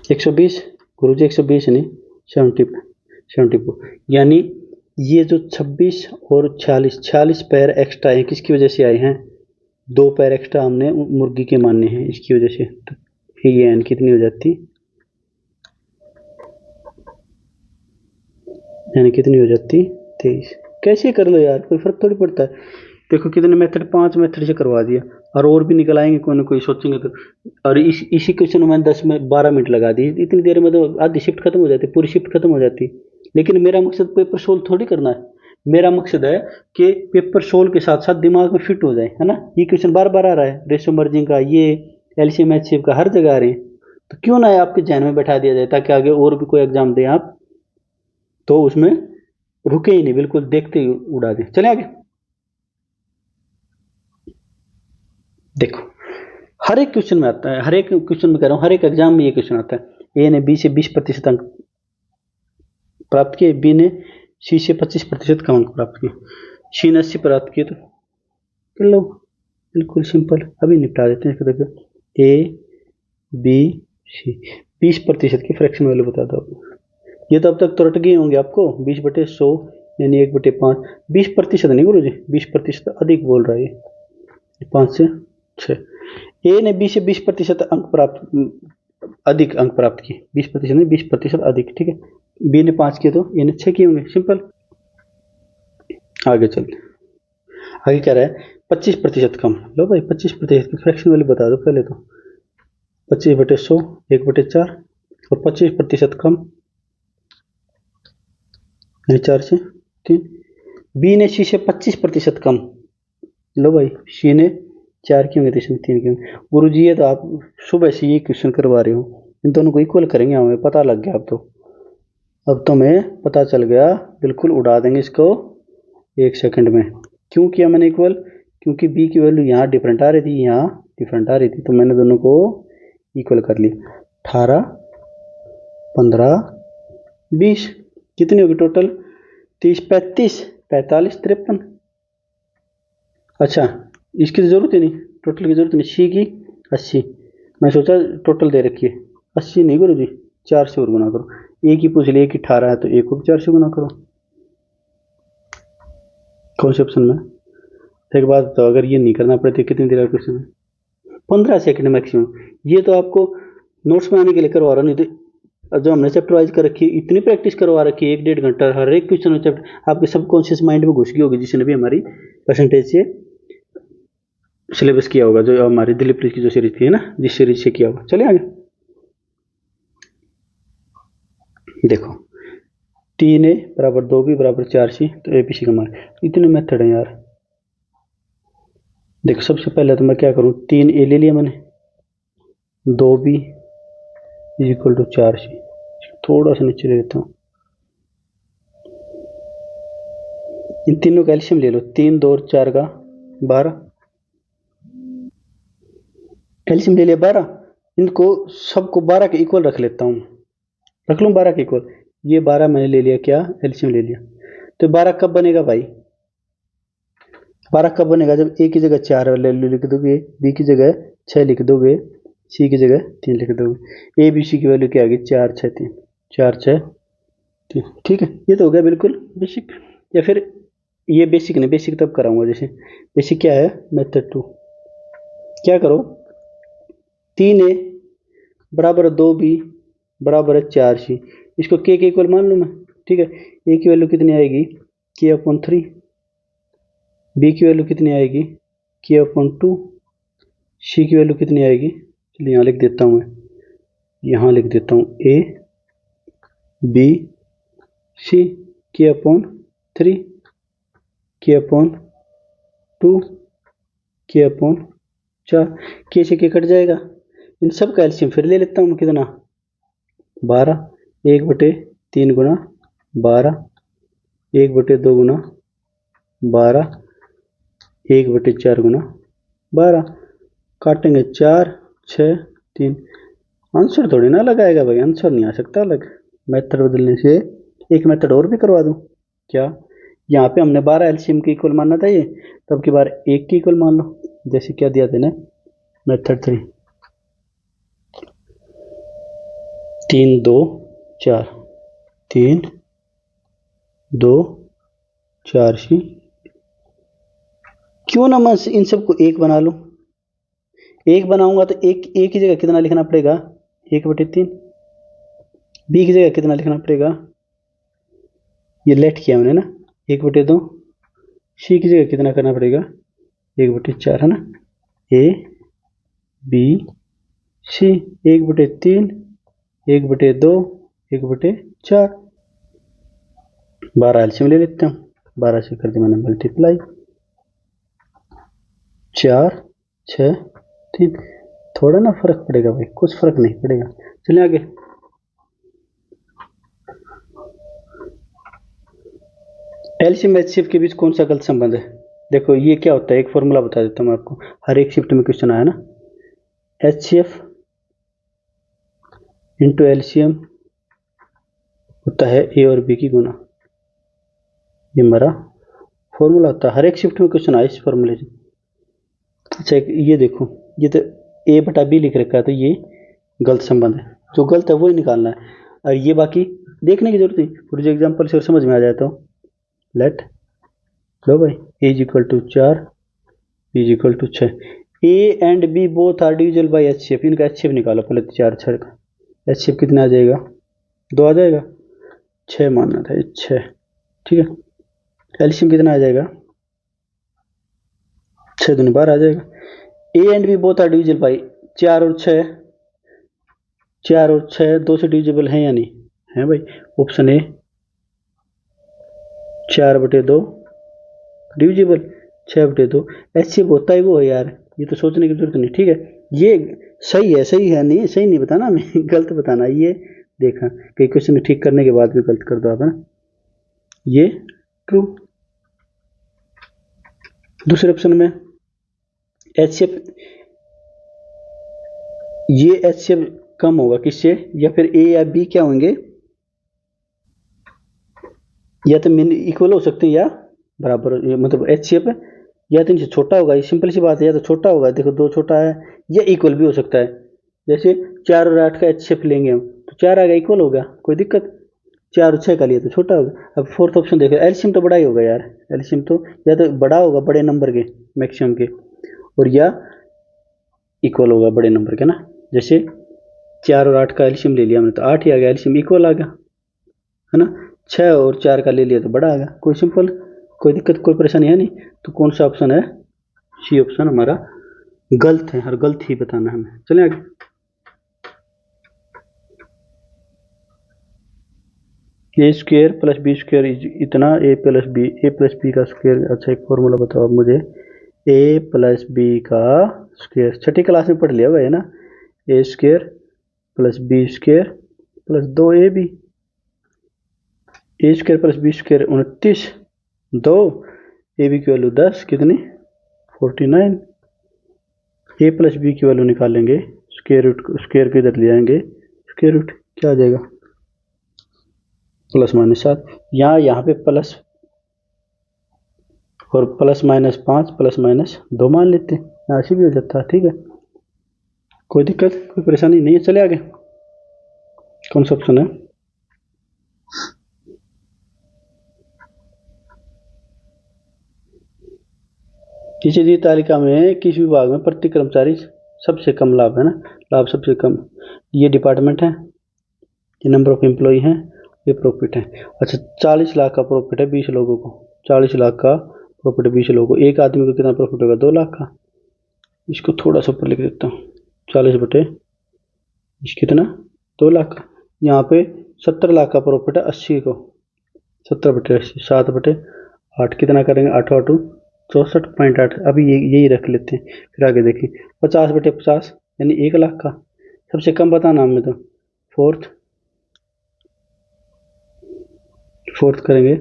120। गुरुजी 120 नहीं 74। यानी ये जो 26 और 46 पैर एक्स्ट्रा है, किसकी वजह से आए हैं? 2 पैर एक्स्ट्रा हमने मुर्गी के मानने हैं, इसकी वजह से। तो ये एन कितनी हो जाती? यानी कितनी हो जाती? 23। कैसे कर लो यार, कोई फर्क थोड़ी पड़ता है। देखो कितने मेथड, 5 मेथड से करवा दिया, और भी निकल आएंगे कोई ना कोई, सोचेंगे तो। और इसी क्वेश्चन में 10 में 12 मिनट लगा दी, इतनी देर में तो आधी शिफ्ट खत्म हो जाती, पूरी शिफ्ट खत्म हो जाती। लेकिन मेरा मकसद पेपर सोल्व थोड़ी करना है, मेरा मकसद है कि पेपर सोल्व के साथ साथ दिमाग में फिट हो जाए, है ना। ये क्वेश्चन बार बार आ रहा है, रेशो मर्जिंग का, ये एलसीएम एचसीएफ का, हर जगह आ रहे हैं। तो क्यों ना आपके जहन में बैठा दिया जाए, ताकि आगे और भी कोई एग्जाम दें आप तो उसमें रुके ही नहीं, बिल्कुल देखते ही उड़ा दें। चले आगे। देखो हर एक क्वेश्चन में आता है, हर एक क्वेश्चन में कह रहा हूँ, हर एक एग्जाम में ये क्वेश्चन आता है। ए ने बी से 20% अंक प्राप्त किए, बी ने सी से 25% का अंक प्राप्त किए, सी ने 80 प्राप्त किए, तो कर लो, बिल्कुल सिंपल। अभी निपटा देते हैं एक ए बी सी। 20% की फ्रैक्शन वैल्यू बता दो। ये तो अब तक तो रट गए होंगे आपको, 20/100 यानी 1/5। 20% नहीं गुरु जी, 20% अधिक बोल रहा है ये, 5 से 6। ए ने बी से 20% अंक प्राप्त, अधिक अंक प्राप्त किए, 20% नहीं 20% अधिक, ठीक है। बी ने 5 किए तो ए ने 6 किए होंगे, सिंपल। आगे चलते, आगे क्या रहा है? 25% कम। लो भाई 25% की फ्रैक्शन वैल्यू बता दो पहले तो। 25/100 1/4, और 25% कम यानी 4 से 3। बी ने सी से 25% कम। लो भाई सी ने 4 की होंगे, 3 की होंगे। गुरु जी ये तो आप सुबह से ये क्वेश्चन करवा रहे हो, इन दोनों को इक्वल करेंगे, हमें पता लग गया। अब तो हमें पता चल गया, बिल्कुल उड़ा देंगे इसको 1 सेकंड में। क्यों किया मैंने इक्वल? क्योंकि बी की वैल्यू यहाँ डिफरेंट आ रही थी, यहाँ डिफरेंट आ रही थी, तो मैंने दोनों को इक्वल कर लिया। 18 15 20 कितनी होगी टोटल? 30 35 45 53। अच्छा इसकी जरूरत ही नहीं, टोटल की जरूरत नहीं। सी की 80, मैं सोचा टोटल दे रखी है, 80 नहीं गुरु जी, 4 से और गुना करो। एक ही पूछ लिया कि 18 है तो एक को भी 4 से गुना करो। कौन से ऑप्शन में? एक बात बताओ, अगर ये नहीं करना पड़े तो कितनी देर का क्वेश्चन है? 15 सेकंड मैक्सिमम। ये तो आपको नोट्स में आने के लिए करवा रहा, नहीं तो और जो हमने चैप्टर वाइज कर रखी है, इतनी प्रैक्टिस करवा रखी है, 1-1.5 घंटा हर एक क्वेश्चन चैप्टर आपके सबकॉन्शियस माइंड में घुस गई होगी, जिसने भी हमारी परसेंटेज से सिलेबस किया होगा, जो हमारी दिलीप प्रीत की जो सीरीज थी है ना, जिस सीरीज से किया होगा। चलिए आगे देखो, 3A बराबर 2B बराबर 4C, तो ABC का मान। इतने मेथड है यार। देखो सबसे पहले तो मैं क्या करूँ, 3A ले लिया मैंने, 2B इक्वल टू 4C, थोड़ा सा नीचे ले लेता हूँ, इन तीनों का एलसीएम ले लो, 3 2 और 4 का 12, एलसीएम ले लिया 12, इनको सबको 12 के इक्वल रख लेता हूँ, रख लूँ 12 के इक्वल, ये 12 मैंने ले लिया, क्या एलसीएम ले लिया। तो 12 कब बनेगा भाई, 12 कब बनेगा, जब ए की जगह 4 वैल्यू लिख दोगे, बी की जगह 6 लिख दोगे, सी की जगह 3 लिख दोगे, ए बी सी की वैल्यू क्या आ गई, 4 6 3, 4 6 3, ठीक है। ये तो हो गया बिल्कुल बेसिक। या फिर ये बेसिक नहीं, बेसिक तब कराऊंगा, जैसे बेसिक क्या है, मेथड 2, क्या करो, 3A बराबर 2B बराबर है 4C, इसको के इक्वल मान लूँ मैं, ठीक है। ए की वैल्यू कितनी आएगी, k/3, बी की वैल्यू कितनी आएगी, k/2, सी की वैल्यू कितनी आएगी, चलिए यहाँ लिख देता हूँ मैं, यहाँ लिख देता हूँ A B C, k/3, k/2, k/4, के से के कट जाएगा, इन सब का एलसीएम फिर ले लेता हूँ मैं, कितना 12, 1/3 गुना 12, 1/2 गुना 12, 1/4 गुना 12, काटेंगे 4 6 3, आंसर थोड़ी ना लगाएगा भाई, आंसर नहीं आ सकता अलग। मेथड बदलने से एक मेथड और भी करवा दूं क्या, यहाँ पे हमने 12 एलसीएम के इक्वल मानना था ये, तो अब की बार 1 के इक्वल मान लो, जैसे क्या दिया था मेथड 3, 3 2 4, 3 2 4C, क्यों ना मैं इन सबको 1 बना लूं, 1 बनाऊंगा तो एक ए की जगह कितना लिखना पड़ेगा, 1/3, बी की जगह कितना लिखना पड़ेगा, ये लेट किया मैंने ना, 1/2, सी की जगह कितना करना पड़ेगा, 1/4 है ना, ए बी सी, 1/3, 1/2, 1/4, 12 एलसीएम ले लेते हैं, 12 से कर दिया मैंने मल्टीप्लाई, 4 6 3, थोड़ा ना फर्क पड़ेगा भाई, कुछ फर्क नहीं पड़ेगा। चलिए आगे, एलसीएम एचसीएफ के बीच कौन सा गलत संबंध है, देखो ये क्या होता है, एक फॉर्मूला बता देता हूँ मैं आपको, हर एक शिफ्ट में क्वेश्चन आया ना, एचसीएफ इंटू एलसीएम होता है ए और बी की गुना, ये हमारा फॉर्मूला होता है, हर एक शिफ्ट में क्वेश्चन आया इस फॉर्मूले से। अच्छा ये देखो, ये तो A/B लिख रखा है, तो ये गलत संबंध है, जो गलत है वो ही निकालना है, और ये बाकी देखने की जरूरत नहीं, फॉर एग्जाम्पल से समझ में आ जाए तो लेट लो भाई, A = 4, B = 6, A and B both are divisible by HCF, इनका एचसीएफ निकालो पहले, 4 6 का एचसीएफ कितना आ जाएगा, 2 आ जाएगा, 6 मानना था, 6, ठीक है। एलसीएम कितना आ जाएगा, 6 दूनी 12 आ जाएगा। A and B both are divisible by, 4 और 6, 4 और 6 2 से डिविजिबल हैं या नहीं, है भाई, ऑप्शन ए 4/2 डिविजिबल, 6/2, एचसीएफ होता है वो है यार, ये तो सोचने की जरूरत नहीं, ठीक है। ये सही है नहीं, सही नहीं बताना मैं गलत बताना, ये देखा कई क्वेश्चन ठीक करने के बाद भी गलत कर दो आप, है ना, ये ट्रू। दूसरे ऑप्शन में एचसीएफ, ये एचसीएफ कम होगा किससे, या फिर ए या बी क्या होंगे, या तो मिन इक्वल हो सकते हैं या बराबर, मतलब एचसीएफ या तो इनसे छोटा होगा, ये सिंपल सी बात है, या तो छोटा होगा, देखो 2 छोटा है, या इक्वल भी हो सकता है, जैसे 4 और 8 का एचसीएफ लेंगे हम, तो 4 आ गया, इक्वल होगा, कोई दिक्कत, 4 और 6 का लिए तो छोटा होगा। अब फोर्थ ऑप्शन देखो, एलसीएम तो बड़ा ही होगा यार, एलसीएम तो या तो बड़ा होगा बड़े नंबर के मैक्सिमम के, और या इक्वल होगा बड़े नंबर के ना, जैसे 4 और 8 का एलसीएम ले लिया हमने तो 8 ही आ गया, एलसीएम इक्वल आ गया, है ना। 6 और 4 का ले लिया तो बड़ा आ गया। कोई सिंपल, कोई दिक्कत, कोई परेशानी है नहीं। तो कौन सा ऑप्शन है? सी ऑप्शन हमारा गलत है, और गलत ही बताना है हमें। चलें आगे। A square plus b square इतना, ए प्लस बी का स्क्वेयर। अच्छा एक फॉर्मूला बताओ आप मुझे, ए प्लस बी का स्क्वेयर, छठी क्लास में पढ़ लिया हुआ है ना। A square plus b square plus 2ab, a square plus b square 29, 2 a b की वैल्यू 10, कितनी 49। ए प्लस बी की वैल्यू निकालेंगे, स्क्वेयर रूट, स्क्वेयर को इधर ले आएंगे, स्क्वेयर रूट क्या आ जाएगा, प्लस माइनस 7। यहाँ पे प्लस और प्लस माइनस 5 प्लस माइनस 2 मान लेते हैं, यहाँ से भी हो जाता है। ठीक है, कोई दिक्कत, कोई परेशानी नहीं है। चले आगे। कौन सा ऑप्शन है? किसी दी तालिका में किस विभाग में प्रति कर्मचारी सबसे कम लाभ है ना, लाभ सबसे कम, ये डिपार्टमेंट है, ये नंबर ऑफ एम्प्लॉय है, ये प्रॉफिट है। अच्छा 40 लाख का प्रॉफिट है 20 लोगों को, 40 लाख का प्रॉफिट है 20 लोगों को, एक आदमी को कितना प्रॉफिट होगा 2 लाख का। इसको थोड़ा सा ऊपर लिख देता हूँ, 40 बटे इस कितना 2 लाख का। यहाँ पे 70 लाख का प्रॉफिट है 80 को, 70 बटे 80, 7 बटे 8, कितना करेंगे 8 8 64.8। अभी यही रख लेते हैं, फिर आगे देखें। 50 बटे 50 यानी 1 लाख का, सबसे कम बताना हमें तो फोर्थ करेंगे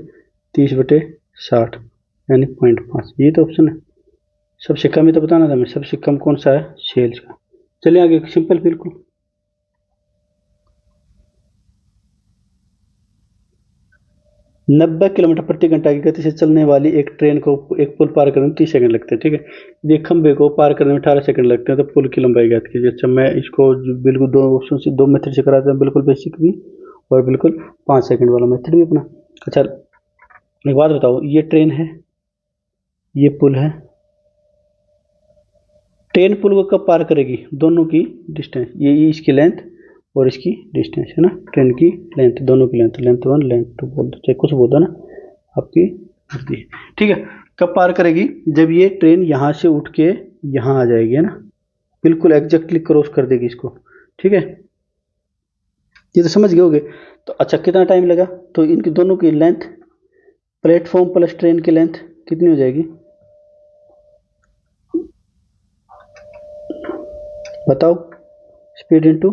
30 बटे 60 यानी 0.5, ये तो ऑप्शन है। सबसे कम ही तो बताना था हमें, सबसे कम कौन सा है, सेल्स का। चलिए आगे, सिंपल बिल्कुल। नब्बे किलोमीटर प्रति घंटा की गति से चलने वाली एक ट्रेन को एक पुल पार करने में 30 सेकंड लगते हैं। ठीक है, ये खंबे को पार करने में 18 सेकंड लगते हैं, तो पुल की लंबाई ज्ञात कीजिए। अच्छा मैं इसको बिल्कुल 2 ऑप्शन से 2 मेथड से कराता हूँ, बिल्कुल बेसिक भी और बिल्कुल 5 सेकंड वाला मेथड भी अपना। अच्छा एक बात बताओ, ये ट्रेन है, ये पुल है, ट्रेन पुल को कब पार करेगी, दोनों की डिस्टेंस, ये इसकी लेंथ और इसकी डिस्टेंस है ना, ट्रेन की लेंथ, दोनों की लेंथ, लेंथ 1 लेंथ 2 बोल दो, चाहे कुछ बोल दो ना, आपकी मर्जी है। ठीक है, कब पार करेगी, जब ये ट्रेन यहाँ से उठ के यहाँ आ जाएगी, है ना, बिल्कुल एग्जैक्टली क्रॉस कर देगी इसको। ठीक है, ये तो समझ गए होगे। तो अच्छा कितना टाइम लगा, तो इनकी दोनों की लेंथ, प्लेटफॉर्म प्लस ट्रेन की लेंथ कितनी हो जाएगी, बताओ। स्पीड इनटू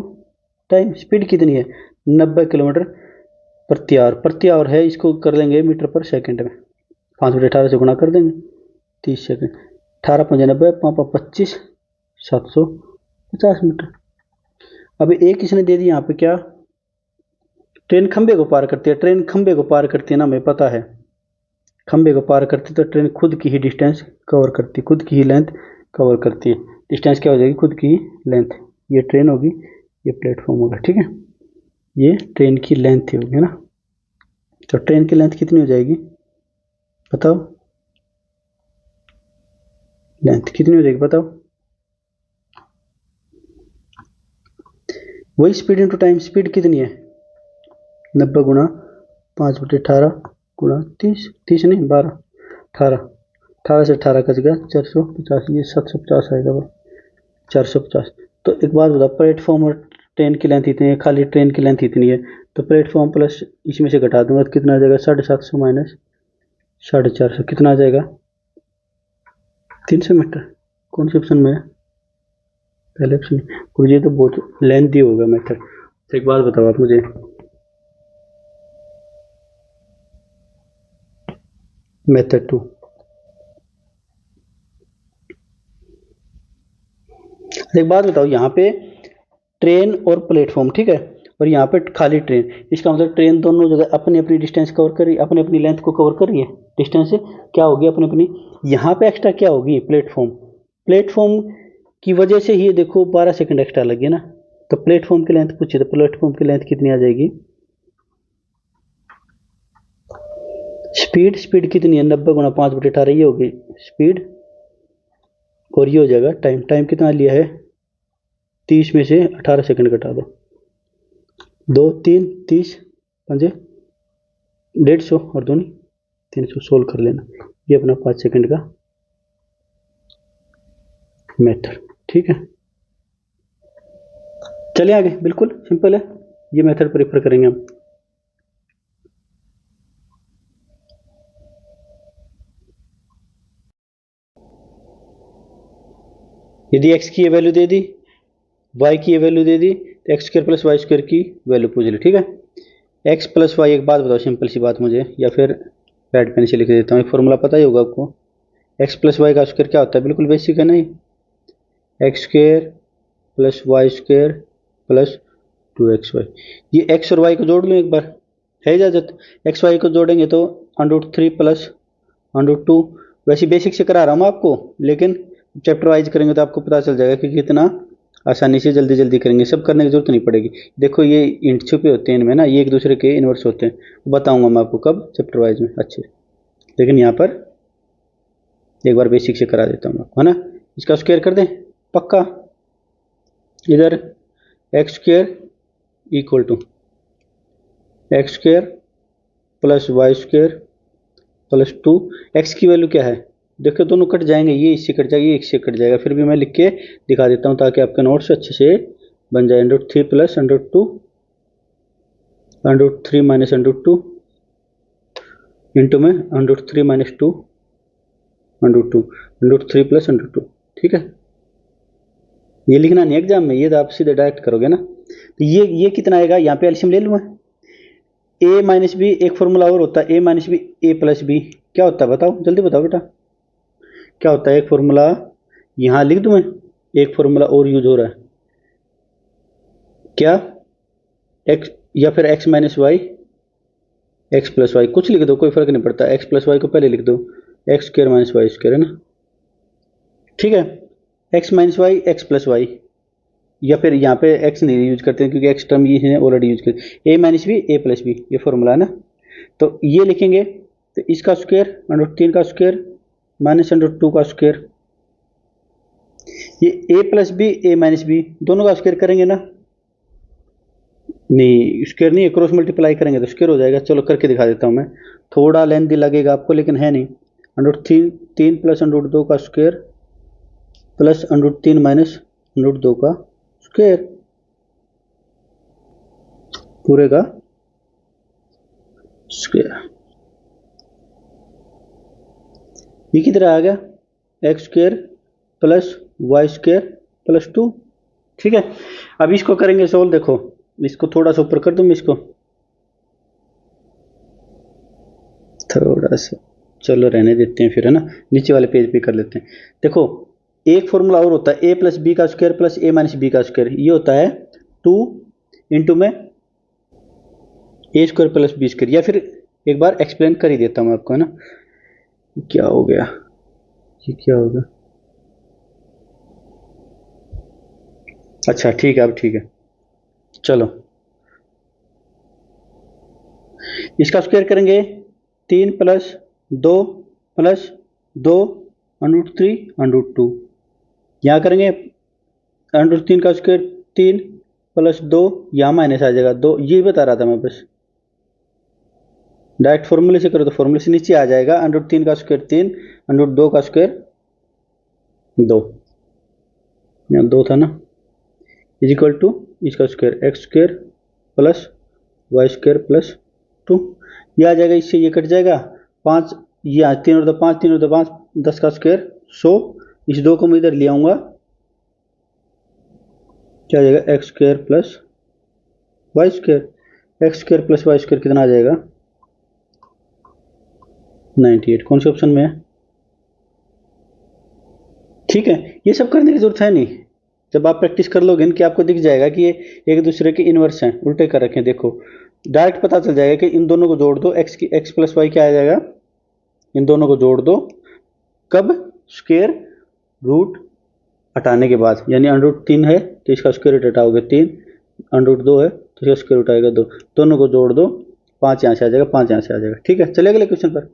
टाइम, स्पीड कितनी है 90 किलोमीटर प्रति आवर, प्रति आवर है, इसको कर लेंगे मीटर पर सेकंड में, 5 बटे 18 से गुणा कर देंगे, 30 सेकंड, 18 5 90 5 25 750 मीटर। अब एक इसने दे दी यहाँ पे क्या, ट्रेन खंबे को पार करती है, ट्रेन खंबे को पार करती है ना, हमें पता है खंबे को पार करती तो ट्रेन खुद की ही डिस्टेंस कवर करती, खुद की ही लेंथ कवर करती है। डिस्टेंस क्या हो जाएगी, खुद की ही लेंथ, ये ट्रेन होगी, ये प्लेटफॉर्म होगा। ठीक है, ये ट्रेन की लेंथ होगी ना, तो ट्रेन की लेंथ कितनी हो जाएगी बताओ, लेंथ कितनी हो जाएगी बताओ। वही स्पीड इनटू टाइम, स्पीड कितनी है 90 गुणा 5 बटे 18 गुणा 30, 30 नहीं 12, 18, 18 से 18 कच गया 450, ये 750 आएगा वो 450। तो एक बात बताओ, प्लेटफॉर्म और ट्रेन की लेंथ इतनी है, खाली ट्रेन की लेंथ इतनी है, तो प्लेटफॉर्म प्लस इसमें से घटा दूंगा तो कितना आ जाएगा, 750 माइनस 450 कितना आ जाएगा 300 मीटर। कौन से ऑप्शन में है, पहले ऑप्शन। और ये तो बहुत लेंथी होगा मेथड। तो एक बात बताओ आप मुझे, मेथड 2, एक बात बताओ, यहाँ पे ट्रेन और प्लेटफॉर्म, ठीक है, और यहाँ पे खाली ट्रेन, इसका मतलब ट्रेन दोनों जगह अपनी अपनी डिस्टेंस कवर कर रही है, अपनी अपनी लेंथ को कवर कर रही है, डिस्टेंस क्या होगी अपनी अपनी। यहाँ पे एक्स्ट्रा क्या होगी, प्लेटफॉर्म, प्लेटफॉर्म की वजह से ही देखो 12 सेकंड एक्स्ट्रा लगी ना। तो प्लेटफॉर्म की लेंथ पूछिए, तो प्लेटफॉर्म की लेंथ कितनी आ जाएगी, स्पीड कितनी है 90 गुणा 5 बटे 18, ये होगी स्पीड, और ये हो जाएगा टाइम, टाइम कितना लिया है 30 में से 18 सेकंड घटा दो, दो तीन 30 पंजे 150 और दो नहीं 300 सोल्व कर लेना। ये अपना 5 सेकंड का मेथड। ठीक है, चलिए आगे, बिल्कुल सिंपल है, ये मेथड प्रेफर करेंगे हम। यदि x की ये वैल्यू दे दी, y की ये वैल्यू दे दी, तो x square plus y square की वैल्यू पूछ ली। ठीक है, x प्लस वाई, एक बात बताओ, सिंपल सी बात मुझे, या फिर रेड पेन से लिख देता हूँ, एक फॉर्मूला पता ही होगा आपको। x प्लस वाई का स्क्वायर क्या होता है, बिल्कुल बेसिक है ना, x square plus y square plus 2xy। ये x और y को जोड़ लूँ एक बार, है इजाजत? एक्स वाई को जोड़ेंगे तो √3 प्लस √2। वैसे बेसिक से करा रहा हूँ आपको, लेकिन चैप्टर वाइज करेंगे तो आपको पता चल जाएगा कि कितना आसानी से जल्दी जल्दी करेंगे, सब करने की जरूरत नहीं पड़ेगी। देखो ये इंट छुपे होते हैं इनमें ना, ये एक दूसरे के इन्वर्स होते हैं, बताऊंगा मैं आपको कब, चैप्टर वाइज में अच्छे। लेकिन यहाँ पर एक बार बेसिक से करा देता हूँ आपको, है ना। इसका स्क्वायर कर दें पक्का, इधर x square equal to x square plus y square plus 2। X की वैल्यू क्या है, देखो दोनों कट जाएंगे, ये इससे कट जाएगा, ये इससे कट जाएगा, फिर भी मैं लिख के दिखा देता हूँ ताकि आपके नोट्स अच्छे से बन जाए। √3 प्लस √2 √3 माइनस √2 इंटू में √3 माइनस 2 √2 √3 प्लस √2। ठीक है, ये लिखना नहीं एग्जाम में, ये तो आप सीधे डायरेक्ट करोगे ना। तो ये कितना आएगा, यहाँ पे एलसीएम ले लूँ, ए माइनस बी, एक फॉर्मूला और होता है ए माइनस बी ए प्लस बी, क्या होता है बताओ, जल्दी बताओ बेटा, क्या होता है एक फॉर्मूला, यहाँ लिख दूं मैं, एक फॉर्मूला और यूज हो रहा है क्या, एक्स या फिर x minus y x plus y, कुछ लिख दो कोई फर्क नहीं पड़ता, एक्स प्लस वाई को पहले लिख दो, x square minus y square, है ना। ठीक है, x minus y x plus y, या फिर यहाँ पे एक्स नहीं यूज करते हैं क्योंकि एक्स टर्म ये है ऑलरेडी यूज करते, ए माइनस बी ए प्लस बी, ये फॉर्मूला है ना। तो ये लिखेंगे, तो इसका स्क्वायर √3 का स्क्वायर माइनस √2 का स्क्वायर, ये ए प्लस बी ए माइनस बी दोनों का स्क्वायर करेंगे ना, नहीं स्क्वायर नहीं है, क्रॉस मल्टीप्लाई करेंगे तो स्क्वायर हो जाएगा। चलो करके दिखा देता हूँ मैं, थोड़ा लेंथी लगेगा आपको लेकिन है नहीं, √3 प्लस √2 का स्क्वायर प्लस √3 माइनस √2 का स्क्वायर पूरे का स्क्वायर। ये किधर आ गया, x square plus y square plus 2। ठीक है, अब इसको करेंगे सोल्व, देखो इसको थोड़ा सा ऊपर कर दूं इसको, थोड़ा सा, चलो रहने देते हैं फिर, है ना, नीचे वाले पेज पे कर लेते हैं। देखो एक फॉर्मूला और होता है ए प्लस बी का स्क्वायर प्लस ए माइनस बी का स्क्वायर, ये होता है 2 इंटू में ए स्क्वायर प्लस बी स्क्वायर, या फिर एक बार एक्सप्लेन कर ही देता हूँ आपको, है ना। क्या हो गया, ये क्या होगा, अच्छा ठीक है, अब ठीक है, चलो इसका स्क्वायर करेंगे, 3 प्लस 2 प्लस 2 √3 √2, यहाँ करेंगे √3 का स्क्वायर 3 प्लस 2, यहाँ माइनस आ जाएगा 2, ये बता रहा था मैं बस, डायरेक्ट फॉर्मूले से करो तो फॉर्मूले से नीचे आ जाएगा, √3 का स्क्वायर 3 √2 का स्क्वायर 2, यहाँ 2 था ना, इज इक्वल टू इसका square x square plus y square plus 2, ये आ जाएगा, इससे ये कट जाएगा 5, ये 3 और 2 5, 3 और 2 5, 10 का स्क्वायर 100, इस 2 को मैं इधर ले आऊँगा, क्या आ जाएगा x square plus y square, x square plus y square कितना आ जाएगा 98, कौन से ऑप्शन में है। ठीक है, ये सब करने की जरूरत है नहीं, जब आप प्रैक्टिस कर लोगे कि आपको दिख जाएगा कि ये एक दूसरे के इनवर्स हैं, उल्टे कर रखे हैं, देखो डायरेक्ट पता चल जाएगा कि इन दोनों को जोड़ दो, एक्स की एक्स प्लस वाई क्या आ जाएगा, इन दोनों को जोड़ दो, कब, स्क्वायर रूट हटाने के बाद, यानी √3 है तो इसका स्क्वायर रूट हटाओगे 3, √2 है तो इसका स्क्वायर रूट आएगा 2, दोनों को जोड़ दो, 5 यहाँ से आ जाएगा, 5 यहाँ से आ जाएगा। ठीक है, चलिए अगले क्वेश्चन पर।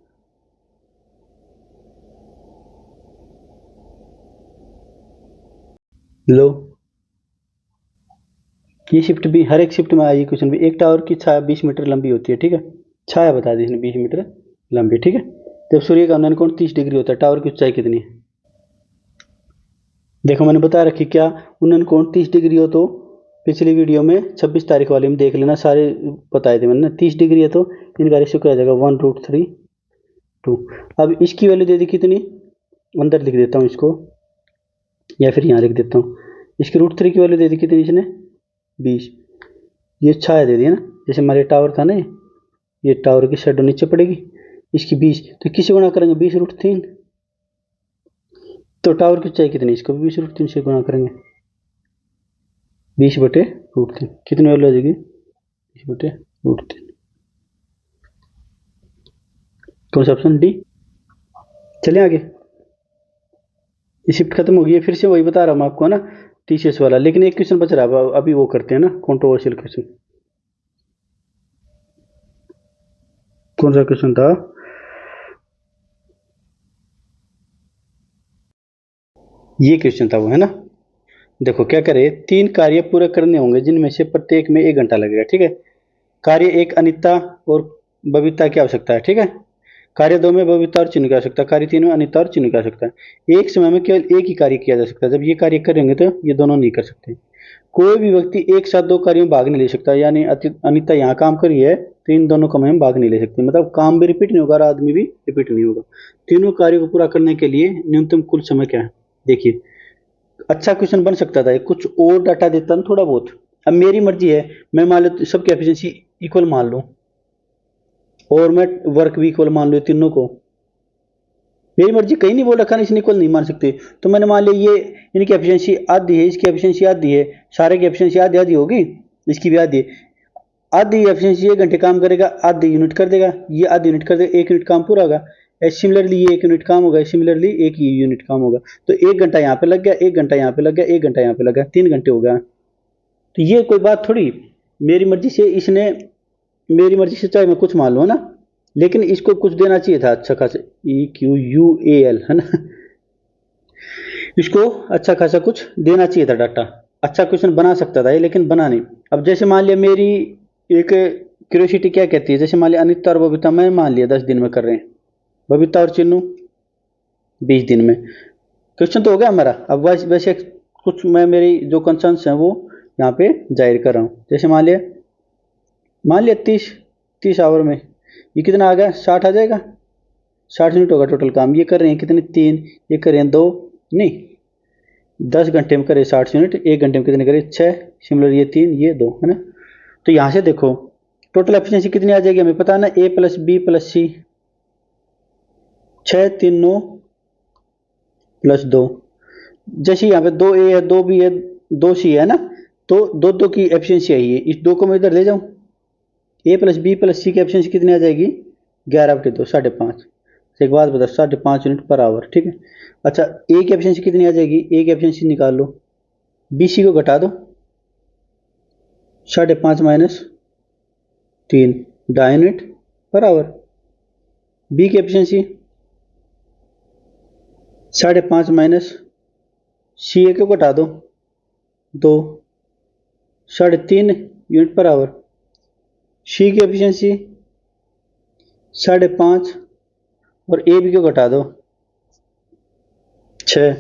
लो ये शिफ्ट भी हर एक शिफ्ट में आई क्वेश्चन भी। एक टावर की छाया 20 मीटर लंबी होती है, ठीक है। छाया बता दी इसने 20 मीटर लंबी, ठीक है। जब सूर्य का उन्नयन कोण 30 डिग्री होता है, टावर की ऊंचाई कितनी है? देखो मैंने बता रखी क्या, उन्नयन कोण 30 डिग्री हो तो पिछली वीडियो में 26 तारीख वाले में देख लेना, सारे बताए थे मैंने। 30 डिग्री है तो इनका रेशियो क्या आ जाएगा, 1/√3/2। अब इसकी वैल्यू दे दी कितनी, अंदर लिख देता हूँ इसको, या फिर यहाँ लिख देता हूँ। इसकी √3 की वैल्यू दे दी कितनी इसने, 20। ये छाया दे दी है ना, जैसे हमारे टावर था ना, ये टावर की शेडो नीचे पड़ेगी, इसकी 20, तो किसी गुणा करेंगे 20√3, तो टावर की ऊंचाई कितनी, इसको भी 20√3 से गुणा करेंगे, 20/√3 कितनी वैल्यू आ जाएगी, 20/√3। कौन सा ऑप्शन, डी। चलिए आगे, ये शिफ्ट खत्म हो गई है, फिर से वही बता रहा हूँ आपको ना, टीसीएस वाला। लेकिन एक क्वेश्चन बच रहा है, अभी वो करते हैं ना, कंट्रोवर्शियल क्वेश्चन। कौन सा क्वेश्चन था, ये क्वेश्चन था वो, है ना। देखो क्या करे, 3 कार्य पूरे करने होंगे जिनमें से प्रत्येक में 1 घंटा लगेगा, ठीक है। कार्य 1 अनिता और बबीता की आवश्यकता है, ठीक है। कार्य 2 में बबीता और चिन्ह की आवश्यकता है। कार्य 3 में अनिता और चिन्ह की आवश्यकता है। एक समय में केवल एक ही कार्य किया जा सकता है। जब ये कार्य करेंगे तो ये दोनों नहीं कर सकते। कोई भी व्यक्ति एक साथ 2 कार्यों में भाग नहीं ले सकता, यानी अनिता यहाँ काम करी है तो इन दोनों कामों में भाग नहीं ले सकते, मतलब काम भी रिपीट नहीं होगा और आदमी भी रिपीट नहीं होगा। तीनों कार्यों को पूरा करने के लिए न्यूनतम कुल समय क्या है, देखिए। अच्छा क्वेश्चन बन सकता था, कुछ और डाटा देता ना थोड़ा बहुत। अब मेरी मर्जी है, मैं मान लो सबकी एफिशिएंसी इक्वल मान लूं और मैं वर्क भी इक्वल मान लूं तीनों को, मेरी मर्जी, कहीं नहीं बोल रखा ना इसने इक्वल नहीं मान सकते। तो मैंने मान लिया ये इनकी एफिशिएंसी आधी है, इसकी एफिशिएंसी आधी है, सारे की एफिशिएंसी आधी आधी होगी, इसकी भी आधी है। आधी एफिशिएंसी 1 घंटे काम करेगा, आधी यूनिट कर देगा, ये आधी यूनिट कर देगा, 1 यूनिट काम पूरा होगा। सिमिलरली ये 1 यूनिट काम होगा, सिमिलरली 1 यूनिट काम होगा। तो 1 घंटा यहाँ पे लग गया, 1 घंटा यहाँ पे लग गया, 1 घंटा यहाँ पे लग गया, 3 घंटे हो गया। तो ये कोई बात थोड़ी, मेरी मर्जी से इसने, मेरी मर्जी से चाहे मैं कुछ मान लूँ ना, लेकिन इसको कुछ देना चाहिए था अच्छा खासा, EQUAL है ना, इसको अच्छा खासा कुछ देना चाहिए था डाटा, अच्छा क्वेश्चन बना सकता था ये, लेकिन बना नहीं। अब जैसे मान लिया मेरी एक क्यूरियोसिटी क्या कहती है, जैसे मान लिया अनिता और बबीता मैं मान लिया 10 दिन में कर रहे हैं, बबीता और चिन्नू 20 दिन में, क्वेश्चन तो हो गया हमारा। अब वैसे वैसे कुछ मैं मेरी जो कंसर्न्स हैं वो यहाँ पे जाहिर कर रहा हूँ। जैसे मान लिया 30 आवर में ये कितना आ गया, 60 आ जाएगा, 60 यूनिट होगा टोटल काम। ये कर रहे हैं कितने, 3, ये कर रहे हैं 2, नहीं 10 घंटे में करे 60 यूनिट, 1 घंटे में कितने करे 6, सिमिलर ये 3 ये 2 है ना। तो यहाँ से देखो टोटल एफिशिएंसी कितनी आ जाएगी हमें पता है ना, A+B+C, 6 3 9 +2। जैसे यहाँ पे 2A है, 2B है, 2C है ना, तो 2 की एफिशिएंसी आई है, इस 2 को मैं इधर ले जाऊँ, A+B+C की एफिशिएंसी कितनी आ जाएगी, 11/2 5.5। एक बात बता, 5.5 यूनिट पर आवर, ठीक है। अच्छा ए की एफिशिएंसी कितनी आ जाएगी, ए की एफिशिएंसी निकाल लो, BC को घटा दो, 5.5 - 3 2.5 यूनिट पर आवर। बी की एफिशिएंसी 5.5 - CA को घटा दो, 2 3.5 यूनिट पर आवर। सी की एफिशिएंसी 5.5 और ए बी को घटा दो, 6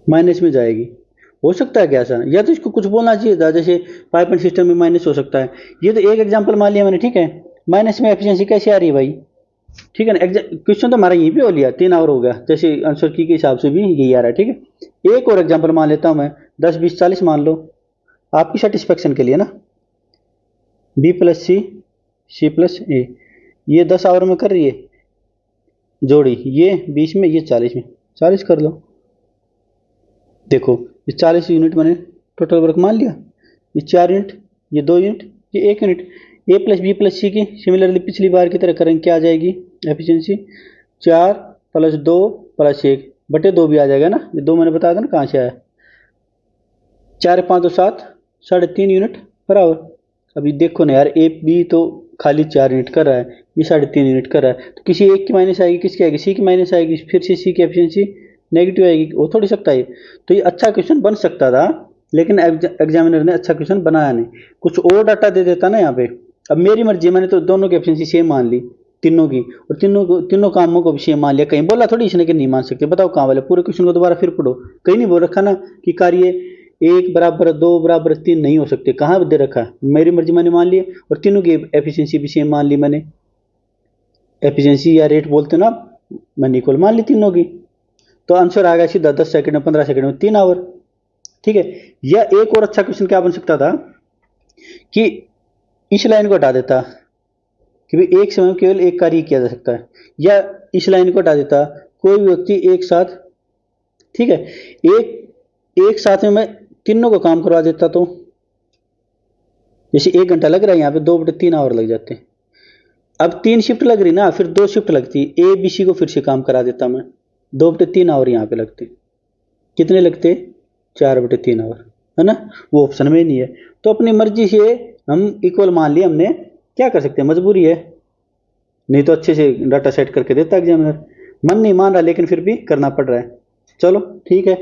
माइनस में जाएगी। हो सकता है क्या ऐसा, या तो इसको कुछ बोलना चाहिए था, जैसे पाइप एंड सिस्टम में माइनस हो सकता है। ये तो एक एग्जांपल मान लिया मैंने, ठीक है। माइनस में एफिशिएंसी कैसे आ रही है भाई, ठीक है ना। क्वेश्चन तो हमारा यही भी हो लिया, 3 आवर हो गया, जैसे आंसर की के हिसाब से भी यही आ रहा है, ठीक है। एक और एग्जाम्पल मान लेता हूं मैं, 10 20 40 मान लो, आपकी सेटिस्फेक्शन के लिए ना। B+C C+A, ये 10 आवर में कर रही है जोड़ी, ये 20 में, ये 40 में, 40 कर लो। देखो ये 40 यूनिट मैंने टोटल वर्क मान लिया, ये 4 यूनिट, ये 2 यूनिट, ये 1 यूनिट। A+B+C की सिमिलरली पिछली बार की तरह करेंगे, क्या आ जाएगी एफिशिएंसी, 4 + 2 + 1 बटे 2 भी आ जाएगा ना, ये 2 मैंने बताया था ना कहाँ से आया, 4 5 2 7 3.5 यूनिट पर आवर। अभी देखो ना यार, ए बी तो खाली 4 यूनिट कर रहा है, ये 3.5 यूनिट कर रहा है, तो किसी एक की माइनस आएगी, किसकी आएगी, सी की माइनस आएगी, फिर से सी की एफिशिएंसी नेगेटिव आएगी, वो थोड़ी सकता है। तो ये अच्छा क्वेश्चन बन सकता था, लेकिन एग्जामिनर ने अच्छा क्वेश्चन बनाया नहीं, कुछ और डाटा दे देता ना यहाँ पे। अब मेरी मर्जी, मैंने तो दोनों की एफिशिएंसी सेम मान ली, तीनों की, और तीनों कामों को भी सेम मान लिया। कहीं बोला थोड़ी इसने कि नहीं मान सकते, बताओ कहाँ वाले, पूरे क्वेश्चन को दोबारा फिर पढ़ो, कहीं नहीं बोल रखा ना कि कार्य 1 बराबर 2 बराबर 3 नहीं हो सकते, कहाँ दे रखा है। मेरी मर्जी मैंने मान ली, और तीनों की एफिशिएंसी भी सेम मान ली मैंने, एफिशिएंसी या रेट बोलते ना, मैंने इक्वल मान ली तीनों की। तो आंसर आ गया सीधा 10 सेकंड में, 15 सेकंड में 3 आवर। ठीक है। या एक और अच्छा क्वेश्चन क्या बन सकता था कि इस लाइन को हटा देता कि भाई एक समय में केवल एक कार्य किया जा सकता है, या इस लाइन को हटा देता, कोई भी व्यक्ति एक साथ, ठीक है, एक साथ में मैं तीनों को काम करवा देता, तो जैसे 1 घंटा लग रहा है यहाँ पे, 2/3 आवर लग जाते हैं। अब 3 शिफ्ट लग रही ना, फिर 2 शिफ्ट लगती, ए बी सी को फिर से काम करा देता मैं, 2/3 आवर यहाँ पे लगते। कितने लगते? 4/3 आवर, है ना। वो ऑप्शन में नहीं है, तो अपनी मर्जी से हम इक्वल मान लिया हमने, क्या कर सकते हैं, मजबूरी है। नहीं तो अच्छे से डाटा सेट करके देता एग्जामिनर, मन नहीं मान रहा लेकिन फिर भी करना पड़ रहा है। चलो ठीक है।